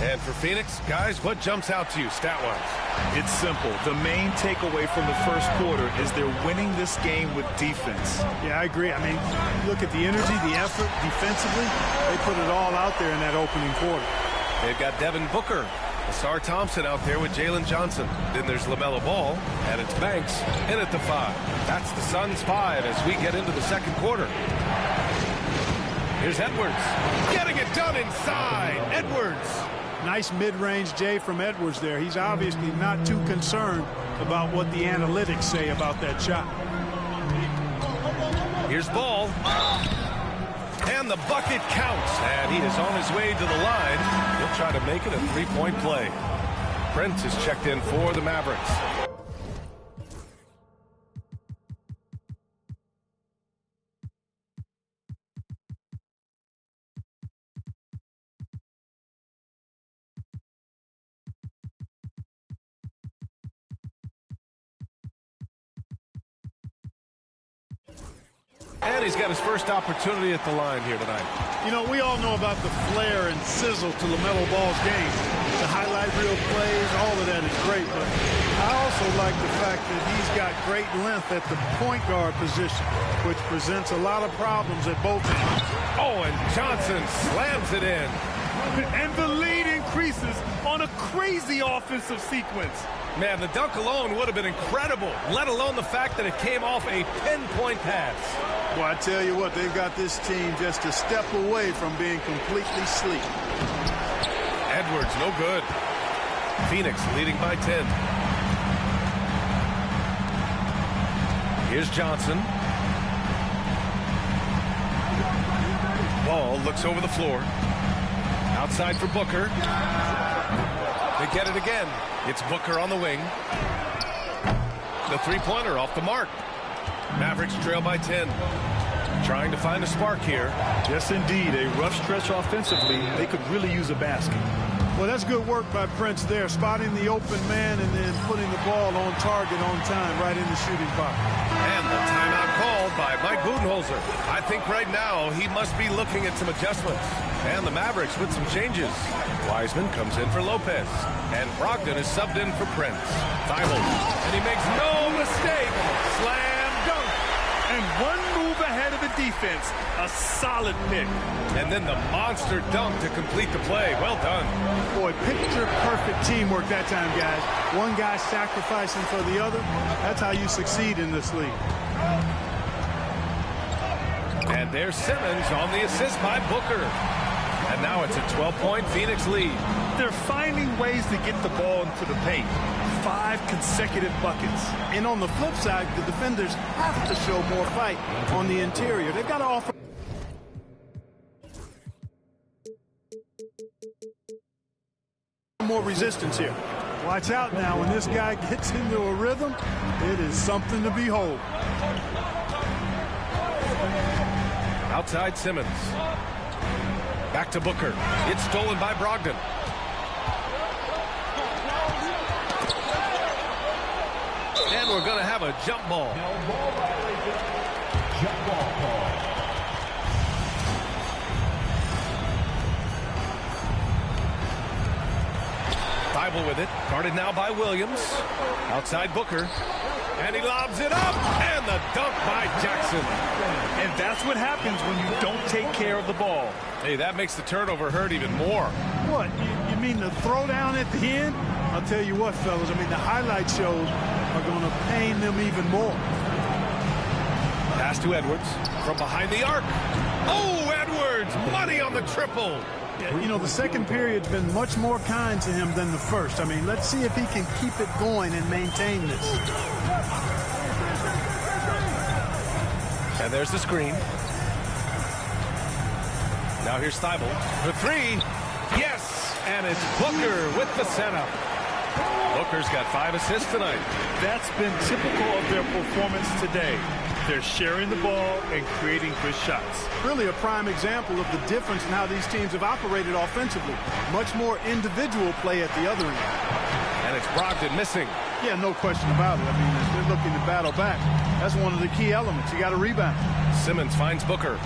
And for Phoenix, guys, what jumps out to you stat-wise? It's simple. The main takeaway from the first quarter is they're winning this game with defense. Yeah, I agree. I mean, look at the energy, the effort defensively. They put it all out there in that opening quarter. They've got Devin Booker, Asar Thompson out there with Jalen Johnson. Then there's LaMelo Ball, and it's Banks in at the 5. That's the Suns' 5 as we get into the second quarter. Here's Edwards, getting it done inside. Edwards. Nice mid-range Jay from Edwards there. He's obviously not too concerned about what the analytics say about that shot. Here's Ball. And the bucket counts. And he is on his way to the line. He'll try to make it a three-point play. Prince is checked in for the Mavericks. And he's got his first opportunity at the line here tonight. You know, we all know about the flair and sizzle to LaMelo Ball's game. The highlight reel plays, all of that is great. But I also like the fact that he's got great length at the point guard position, which presents a lot of problems at both ends. Oh, and Johnson slams it in. And the lead increases on a crazy offensive sequence. Man, the dunk alone would have been incredible, let alone the fact that it came off a pinpoint pass. Well, I tell you what, they've got this team just a step away from being completely sleep. Edwards, no good. Phoenix leading by 10. Here's Johnson. Ball looks over the floor. Outside for Booker. They get it again. It's Booker on the wing. The three-pointer off the mark. Mavericks trail by 10. Trying to find a spark here. Yes, indeed. A rough stretch offensively. They could really use a basket. Well, that's good work by Prince there, spotting the open man and then putting the ball on target on time right in the shooting box. And the timeout called by Mike Budenholzer. I think right now he must be looking at some adjustments. And the Mavericks with some changes. Wiseman comes in for Lopez. And Brogdon is subbed in for Prince. Thibault. And he makes no mistake. Slam dunk. And one move ahead of the defense. A solid pick. And then the monster dunk to complete the play. Well done. Boy, picture-perfect teamwork that time, guys. One guy sacrificing for the other. That's how you succeed in this league. And there's Simmons on the assist by Booker. And now it's a 12-point Phoenix lead. They're finding ways to get the ball into the paint. 5 consecutive buckets. And on the flip side, the defenders have to show more fight on the interior. They've got to offer more resistance here. Watch out now. When this guy gets into a rhythm, it is something to behold. Outside Simmons. Back to Booker. It's stolen by Brogdon. And we're going to have a jump ball. Jump ball call. Thibault with it. Guarded now by Williams. Outside Booker. And he lobs it up. And the dunk by Jackson. And that's what happens when you don't take care of the ball. Hey, that makes the turnover hurt even more. What, you mean the throwdown at the end? I'll tell you what, fellas, I mean, the highlight shows are going to pain them even more. Pass to Edwards from behind the arc. Oh, Edwards, money on the triple. Yeah, you know, the second period's been much more kind to him than the first. I mean, let's see if he can keep it going and maintain this. And there's the screen. Now here's Thibault for three. Yes, and it's Booker with the setup. Booker's got 5 assists tonight. That's been typical of their performance today. They're sharing the ball and creating good shots. Really a prime example of the difference in how these teams have operated offensively. Much more individual play at the other end. And it's Brogdon missing. Yeah, no question about it. I mean, if they're looking to battle back, that's one of the key elements. You got to rebound. Simmons finds Booker.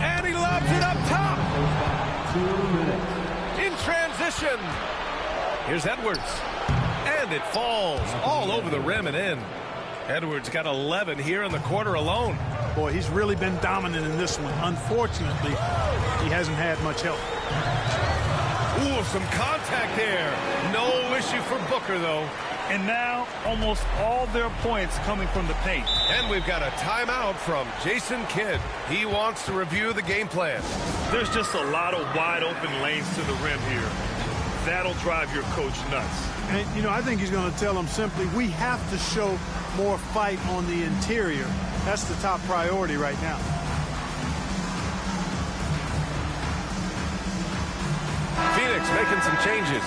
And he lobs it up top. In transition. Here's Edwards. And it falls all over the rim and in. Edwards got 11 here in the quarter alone. Boy, he's really been dominant in this one. Unfortunately, he hasn't had much help. Ooh, some contact there. No issue for Booker, though. And now, almost all their points coming from the paint. And we've got a timeout from Jason Kidd. He wants to review the game plan. There's just a lot of wide open lanes to the rim here. That'll drive your coach nuts. And, you know, I think he's going to tell them simply, we have to show more fight on the interior. That's the top priority right now. Phoenix making some changes.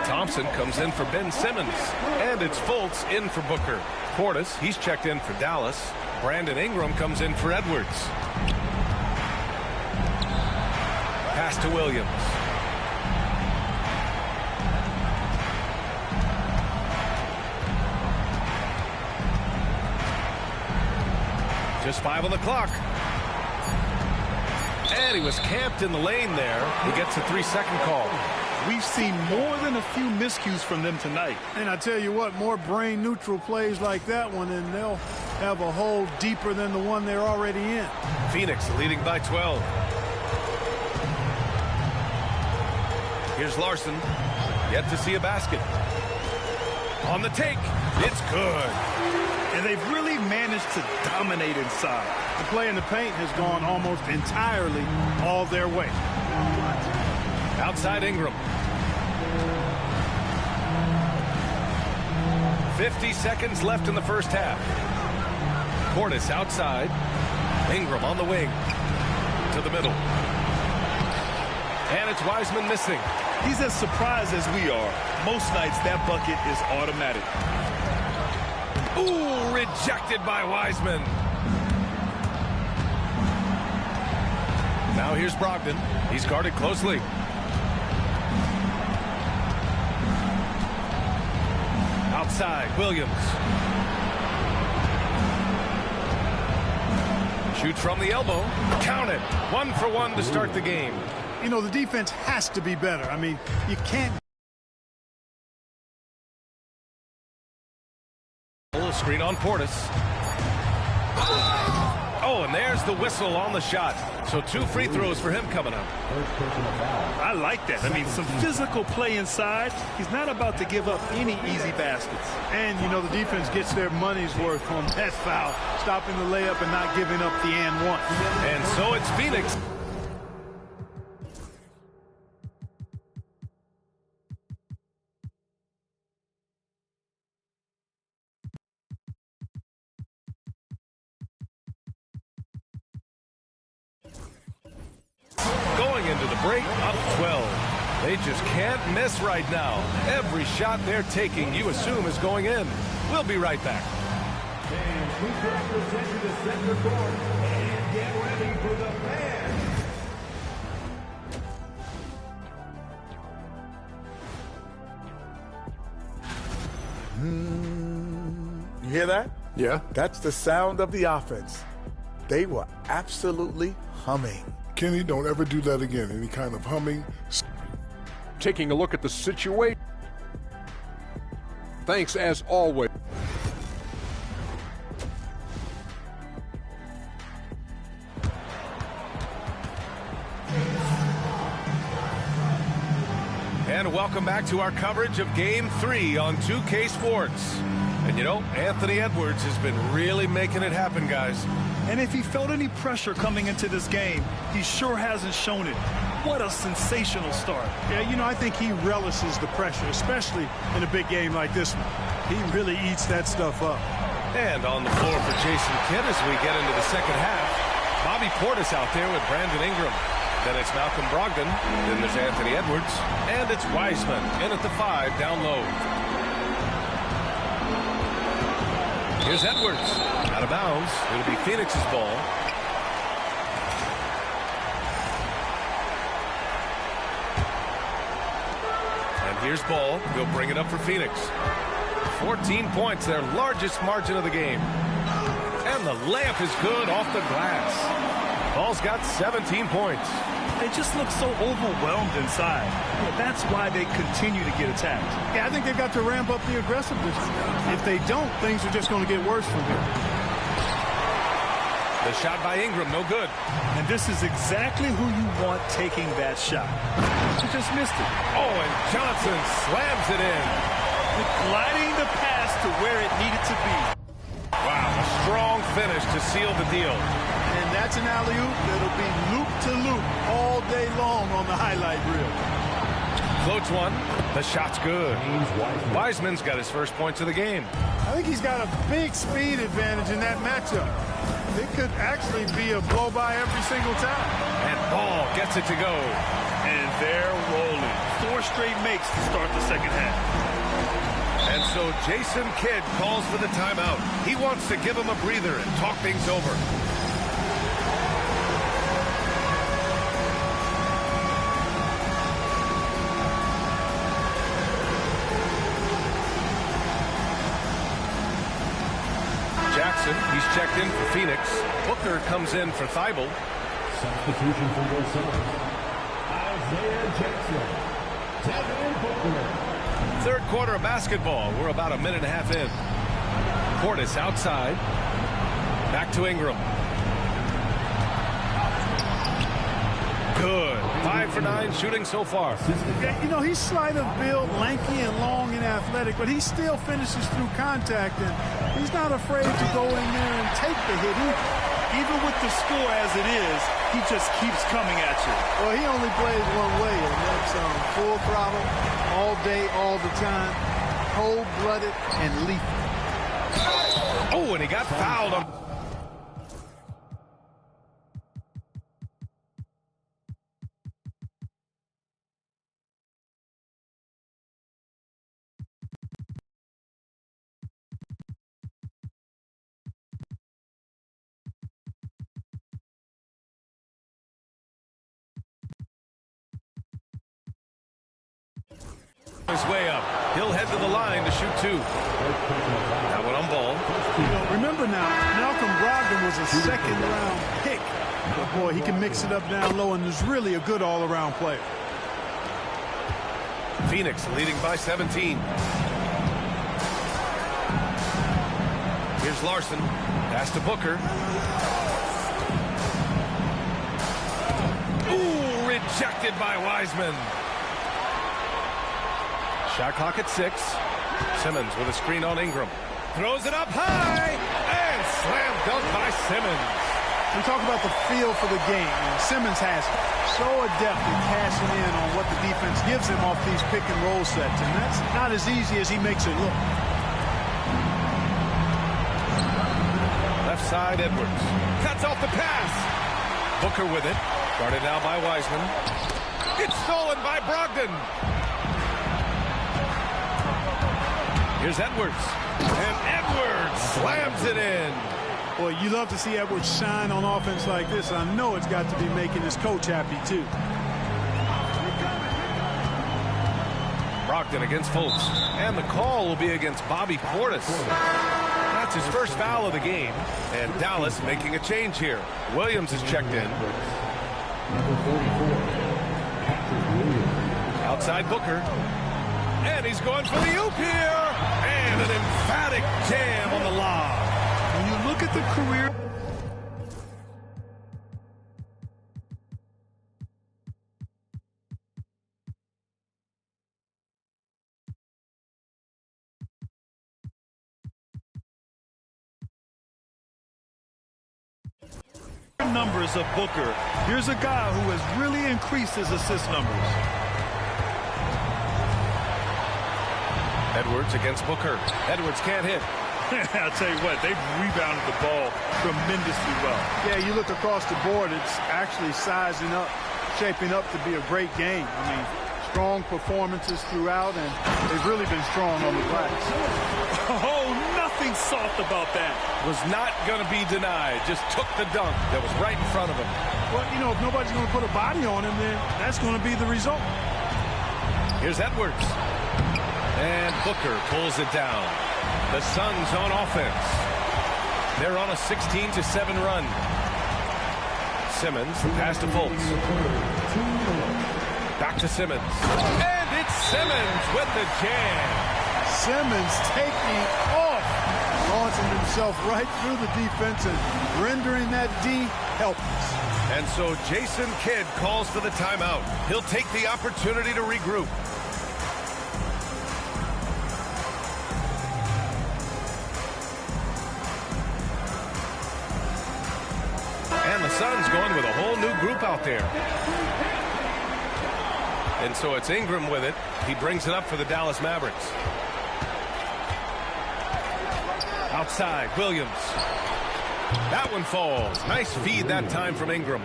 Thompson comes in for Ben Simmons. And it's Fultz in for Booker. Portis, he's checked in for Dallas. Brandon Ingram comes in for Edwards. Pass to Williams. Just 5 on the clock. And he was camped in the lane there. He gets a 3-second call. We've seen more than a few miscues from them tonight. And I tell you what, more brain-neutral plays like that one, and they'll have a hole deeper than the one they're already in. Phoenix leading by 12. Here's Larson. Yet to see a basket. On the take. It's good. And they've really managed to dominate inside. The play in the paint has gone almost entirely all their way. Outside Ingram. 50 seconds left in the first half. Portis outside. Ingram on the wing. To the middle. And it's Wiseman missing. He's as surprised as we are. Most nights that bucket is automatic. Ooh, rejected by Wiseman. Now here's Brogdon. He's guarded closely. Outside, Williams. Shoots from the elbow. Count it. 1 for 1 to start the game. You know, the defense has to be better. I mean, you can't. Screen on Portis. Oh, and there's the whistle on the shot. So 2 free throws for him coming up. I like that. I mean, some physical play inside. He's not about to give up any easy baskets. And, you know, the defense gets their money's worth on that foul, stopping the layup and not giving up the and one. And so it's Phoenix. Going into the break, up 12. They just can't miss right now. Every shot they're taking, you assume, is going in. We'll be right back. And we represent to the center court and get ready for the fans. You hear that? Yeah. That's the sound of the offense. They were absolutely humming. Kenny, don't ever do that again. Any kind of humming. Taking a look at the situation. Thanks as always. And welcome back to our coverage of Game 3 on 2K Sports. And you know, Anthony Edwards has been really making it happen, guys. And if he felt any pressure coming into this game, he sure hasn't shown it. What a sensational start. Yeah, you know, I think he relishes the pressure, especially in a big game like this one. He really eats that stuff up. And on the floor for Jason Kidd as we get into the second half, Bobby Portis out there with Brandon Ingram. Then it's Malcolm Brogdon. Then there's Anthony Edwards. And it's Wiseman in at the 5 down low. Here's Edwards. Out of bounds. It'll be Phoenix's ball. And here's Ball. He'll bring it up for Phoenix. 14 points, their largest margin of the game. And the layup is good off the glass. Ball's got 17 points. They just look so overwhelmed inside. Yeah, that's why they continue to get attacked. Yeah, I think they've got to ramp up the aggressiveness. If they don't, things are just going to get worse from here. The shot by Ingram, no good. And this is exactly who you want taking that shot. He just missed it. Oh, and Johnson slams it in. Gliding the pass to where it needed to be. Wow, a strong finish to seal the deal. And that's an alley-oop that'll be loop-to-loop all day long on the highlight reel. Floats one. The shot's good. Wiseman's got his first points of the game. I think he's got a big speed advantage in that matchup. It could actually be a blow-by every single time. And Ball gets it to go. And they're rolling. 4 straight makes to start the second half. And so Jason Kidd calls for the timeout. He wants to give him a breather and talk things over. Jackson, he's checked in for Phoenix. Booker comes in for Thibault. Substitution for yourself. Isaiah Jackson. Devin Booker. Third quarter of basketball. We're about a minute and a half in. Portis outside. Back to Ingram. Good. 5 for 9 shooting so far. Yeah, you know, he's slight of build, lanky and long and athletic, but he still finishes through contact, and he's not afraid to go in there and take the hit. Even with the score as it is, he just keeps coming at you. Well, he only plays one way, and that's full throttle, all day, all the time, cold-blooded and lethal. Oh, and he got fouled on. His way up. He'll head to the line to shoot 2. That one on Ball. You know, remember now, Malcolm Brogdon was a second-round pick. But, boy, he can mix it up down low and is really a good all-around player. Phoenix leading by 17. Here's Larson. Pass to Booker. Ooh, rejected by Wiseman. Shot clock at 6. Simmons with a screen on Ingram. Throws it up high. And slam dunk by Simmons. We talk about the feel for the game. And Simmons has it. So adept at cashing in on what the defense gives him off these pick-and-roll sets. And that's not as easy as he makes it look. Left side, Edwards. Cuts off the pass. Booker with it. Guarded now by Wiseman. It's stolen by Brogdon. Here's Edwards. And Edwards slams it in. Boy, you love to see Edwards shine on offense like this. I know it's got to be making his coach happy, too. Brogdon against Fultz. And the call will be against Bobby Portis. That's his first foul of the game. And Dallas making a change here. Williams is checked in. Outside Booker. And he's going for the oop here. And an emphatic jam on the lob. When you look at the career numbers of Booker, here's a guy who has really increased his assist numbers. Edwards against Booker. Edwards can't hit. I'll tell you what, they've rebounded the ball tremendously well. Yeah, you look across the board, it's actually shaping up to be a great game. I mean, strong performances throughout, and they've really been strong on the glass. Oh, nothing soft about that. Was not going to be denied. Just took the dunk that was right in front of him. Well, you know, if nobody's going to put a body on him, then that's going to be the result. Here's Edwards. And Booker pulls it down. The Suns on offense. They're on a 16-7 run. Simmons, pass to Fultz. Back to Simmons. And it's Simmons with the jam. Simmons taking off, launching himself right through the defense and rendering that D helpless. And so Jason Kidd calls for the timeout. He'll take the opportunity to regroup. And the Suns going with a whole new group out there. And so it's Ingram with it. He brings it up for the Dallas Mavericks. Outside, Williams. That one falls. Nice feed that time from Ingram.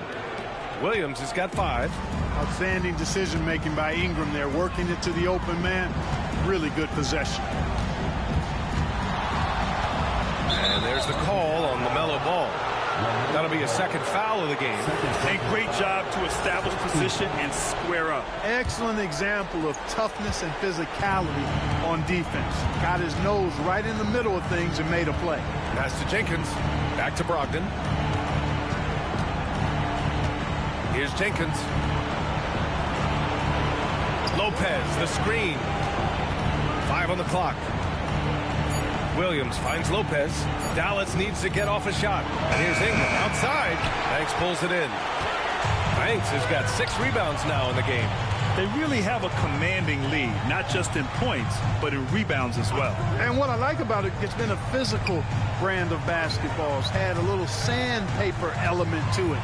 Williams has got 5. Outstanding decision-making by Ingram there, working it to the open man. Really good possession. And there's the call on LaMelo Ball. That'll be a second foul of the game. A great job to establish position and square up. Excellent example of toughness and physicality on defense. Got his nose right in the middle of things and made a play. Pass to Jenkins. Back to Brogdon. Here's Jenkins. Lopez, the screen. 5 on the clock. Williams finds Lopez. Dallas needs to get off a shot. And here's Ingram outside. Banks pulls it in. Banks has got 6 rebounds now in the game. They really have a commanding lead, not just in points, but in rebounds as well. And what I like about it, it's been a physical brand of basketball. It's had a little sandpaper element to it.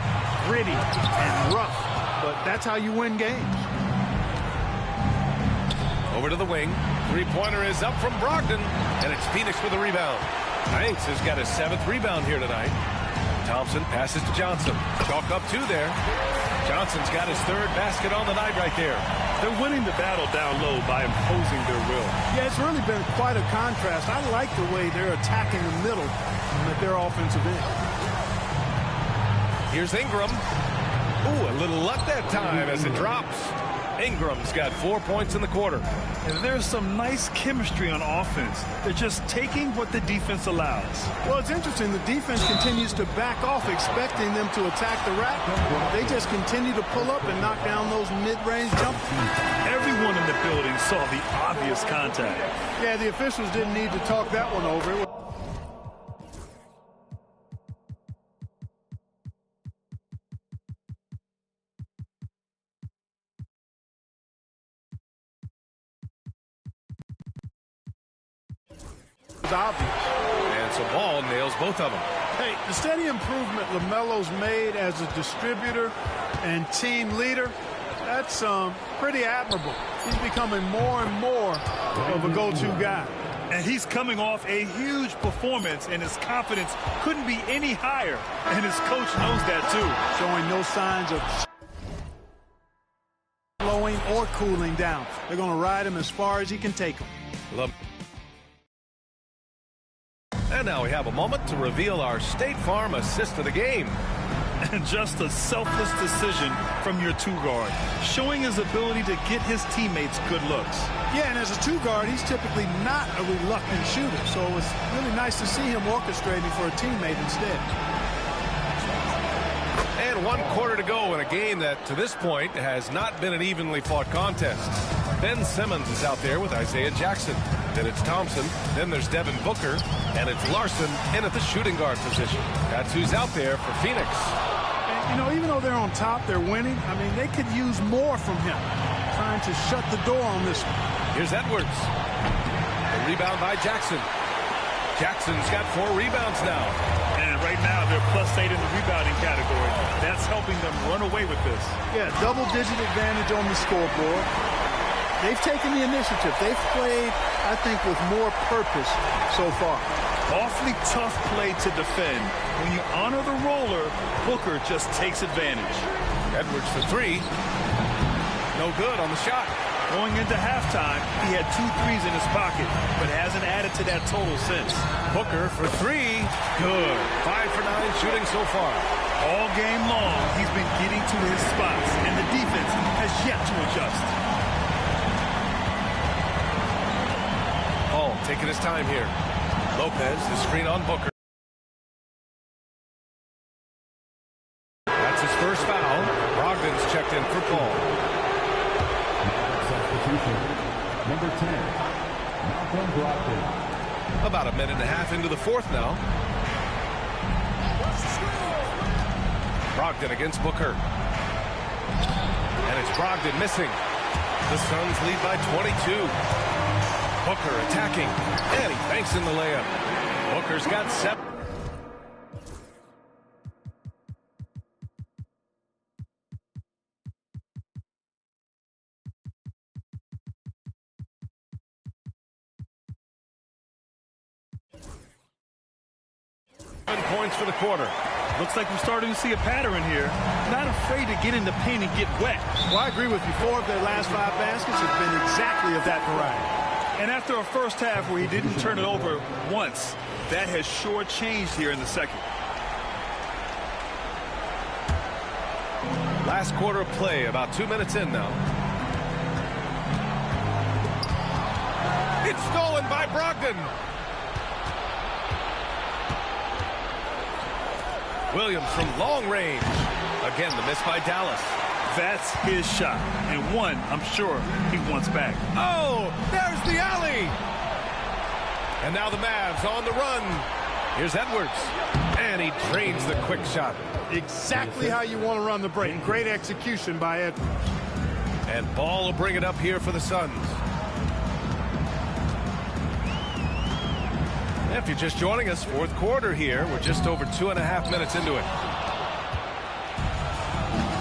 Gritty and rough. But that's how you win games. Over to the wing. Three-pointer is up from Brogdon. And it's Phoenix with a rebound. Banks has got his 7th rebound here tonight. Thompson passes to Johnson. Chalk up 2 there. Johnson's got his 3rd basket on the night right there. They're winning the battle down low by imposing their will. Yeah, it's really been quite a contrast. I like the way they're attacking the middle at their offensive end. Here's Ingram. Ooh, a little luck that time as it drops. Ingram's got 4 points in the quarter. And there's some nice chemistry on offense. They're just taking what the defense allows. Well, it's interesting. The defense continues to back off, expecting them to attack the rack. They just continue to pull up and knock down those mid-range jumpers. Everyone in the building saw the obvious contact. Yeah, the officials didn't need to talk that one over. Obvious. And so Ball nails both of them. Hey, the steady improvement LaMelo's made as a distributor and team leader, that's pretty admirable. He's becoming more and more of a go-to guy. And he's coming off a huge performance, and his confidence couldn't be any higher. And his coach knows that, too. Showing no signs of slowing or cooling down. They're going to ride him as far as he can take him. And now we have a moment to reveal our State Farm assist of the game. And just a selfless decision from your 2-guard, showing his ability to get his teammates good looks. Yeah, and as a 2-guard, he's typically not a reluctant shooter, so it's really nice to see him orchestrating for a teammate instead. And 1 quarter to go in a game that, to this point, has not been an evenly fought contest. Ben Simmons is out there with Isaiah Jackson. Then it's Thompson. Then there's Devin Booker. And it's Larson in at the shooting guard position. That's who's out there for Phoenix. And, you know, even though they're on top, they're winning. I mean, they could use more from him. Trying to shut the door on this one. Here's Edwards. The rebound by Jackson. Jackson's got 4 rebounds now. And right now they're +8 in the rebounding category. That's helping them run away with this. Yeah, double-digit advantage on the scoreboard. They've taken the initiative. They've played, I think, with more purpose so far. Awfully tough play to defend. When you honor the roller, Booker just takes advantage. Edwards for three. No good on the shot. Going into halftime, he had 2 threes in his pocket, but hasn't added to that total since. Booker for three. Good. 5 for 9 shooting so far. All game long, he's been getting to his spots, and the defense has yet to adjust. Ball taking his time here. Lopez, the screen on Booker. That's his first foul. Brogdon's checked in for Paul. Number 10, Malcolm Brogdon. About a minute and a half into the fourth now. Brogdon against Booker. And it's Brogdon missing. The Suns lead by 22. Booker attacking. And he banks in the layup. Booker's got 7. Points for the quarter. Looks like we're starting to see a pattern here. Not afraid to get in the paint and get wet. Well, I agree with you. 4 of their last 5 baskets have been exactly of that variety. And after a first half where he didn't turn it over once, that has sure changed here in the second. Last quarter of play, about 2 minutes in now. It's stolen by Brogdon. Williams from long range. Again, the miss by Dallas. That's his shot, and one I'm sure he wants back. Oh, there's the alley. And now the Mavs on the run. Here's Edwards. And he drains the quick shot. Exactly how you want to run the break. Great execution by Edwards. And Ball will bring it up here for the Suns. If you're just joining us, fourth quarter here. We're just over 2.5 minutes into it.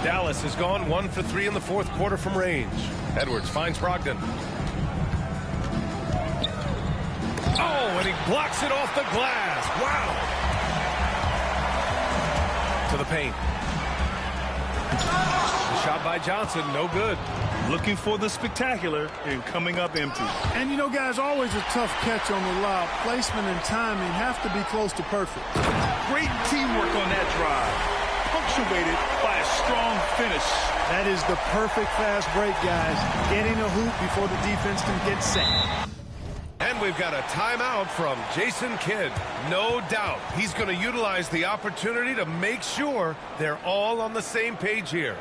Dallas has gone 1 for 3 in the fourth quarter from range. Edwards finds Brogdon. Oh, and he blocks it off the glass. Wow. To the paint. The shot by Johnson, no good. Looking for the spectacular and coming up empty. And, you know, guys, always a tough catch on the lob. Placement and timing have to be close to perfect. Great teamwork on that drive, punctuated by a strong finish. That is the perfect fast break, guys. Getting a hoop before the defense can get set. And we've got a timeout from Jason Kidd. No doubt he's going to utilize the opportunity to make sure they're all on the same page here.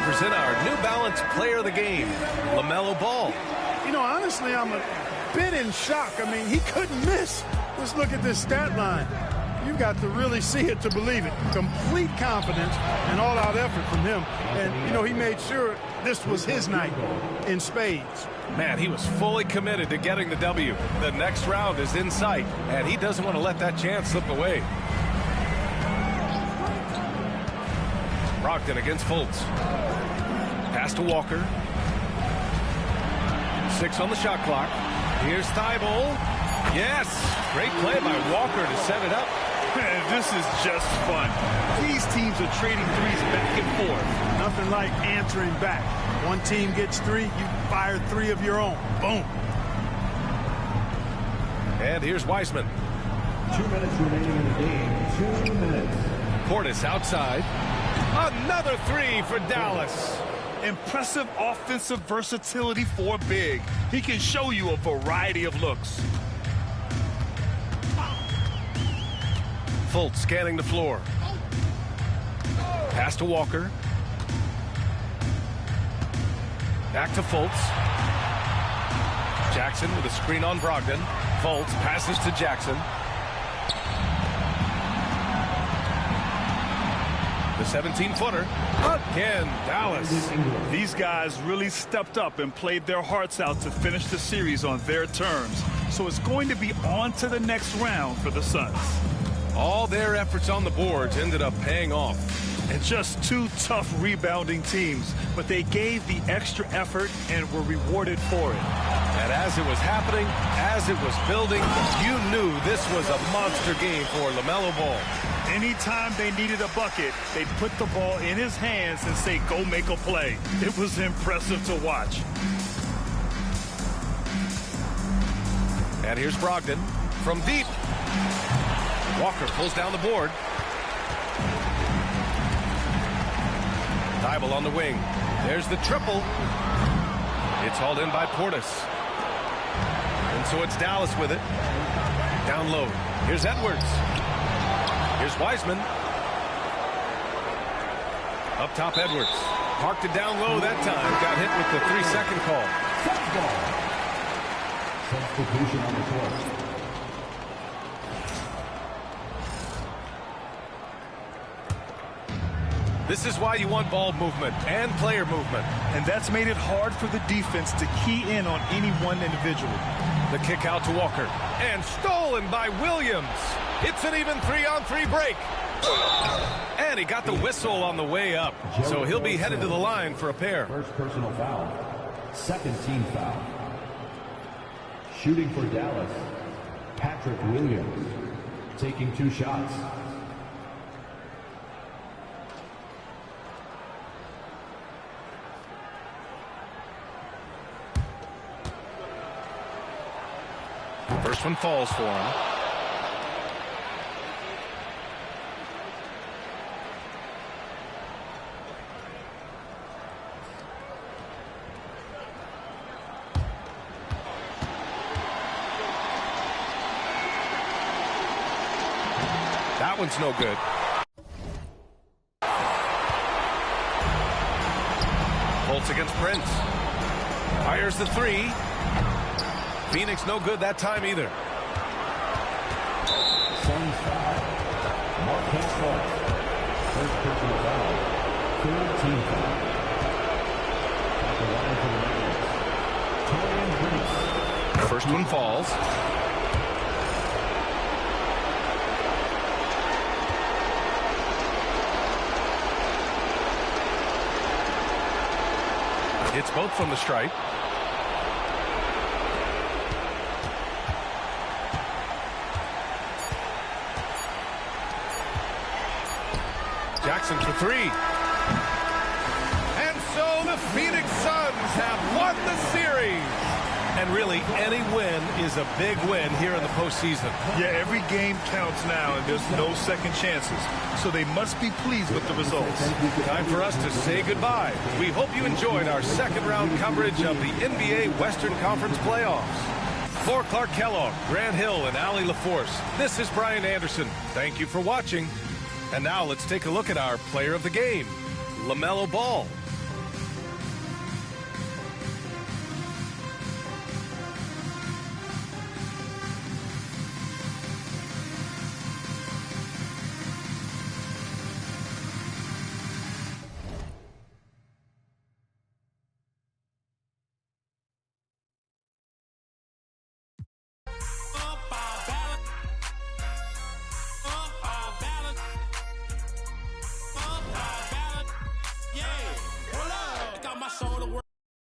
Present our New Balance player of the game, LaMelo Ball. You know, honestly, I'm a bit in shock. I mean, he couldn't miss. Let's look at this stat line. You've got to really see it to believe it. Complete confidence and all-out effort from him. And, you know, he made sure this was his night in spades. Man, he was fully committed to getting the W. The next round is in sight, and he doesn't want to let that chance slip away. Brogdon against Fultz. Pass to Walker. 6 on the shot clock. Here's Thibault. Yes! Great play by Walker to set it up. This is just fun. These teams are trading threes back and forth. Nothing like answering back. One team gets 3, you fire 3 of your own. Boom. And here's Wiseman. 2 minutes remaining in the game. 2 minutes. Portis outside. Another 3 for Dallas. Impressive offensive versatility for big. He can show you a variety of looks. Fultz scanning the floor. Pass to Walker. Back to Fultz. Jackson with a screen on Brogdon. Fultz passes to Jackson. The 17-footer. Again, Dallas. These guys really stepped up and played their hearts out to finish the series on their terms. So it's going to be on to the next round for the Suns. All their efforts on the boards ended up paying off. And just two tough rebounding teams, but they gave the extra effort and were rewarded for it. And as it was happening, as it was building, you knew this was a monster game for LaMelo Ball. Anytime they needed a bucket, they'd put the ball in his hands and say, go make a play. It was impressive to watch. And here's Brogdon from deep. Walker pulls down the board. Thybulle on the wing. There's the triple. It's hauled in by Portis. And so it's Dallas with it. Down low. Here's Edwards. Here's Wiseman. Up top, Edwards. Parked it down low that time. Got hit with the 3-second call. Substitution on the court. This is why you want ball movement and player movement. And that's made it hard for the defense to key in on any one individual. The kick out to Walker. And stolen by Williams. It's an even 3-on-3 break. And he got the whistle on the way up. So he'll be headed to the line for a pair. First personal foul. Second team foul. Shooting for Dallas, Patrick Williams. Taking 2 shots. First one falls for him. That one's no good. Fultz against Prince. Fires the 3. Phoenix no good that time either. Suns foul. Marquette Fultz. First personal foul. Third team foul. At the line for the Nuggets, Taurean Prince. First one falls. It's both from the stripe. Jackson for 3. And so the Phoenix Suns have won the series. And really, any win is a big win here in the postseason. Yeah, every game counts now, and there's no second chances. So they must be pleased with the results. Time for us to say goodbye. We hope you enjoyed our second round coverage of the NBA Western Conference playoffs. For Clark Kellogg, Grant Hill, and Allie LaForce, this is Brian Anderson. Thank you for watching. And now let's take a look at our player of the game, LaMelo Ball.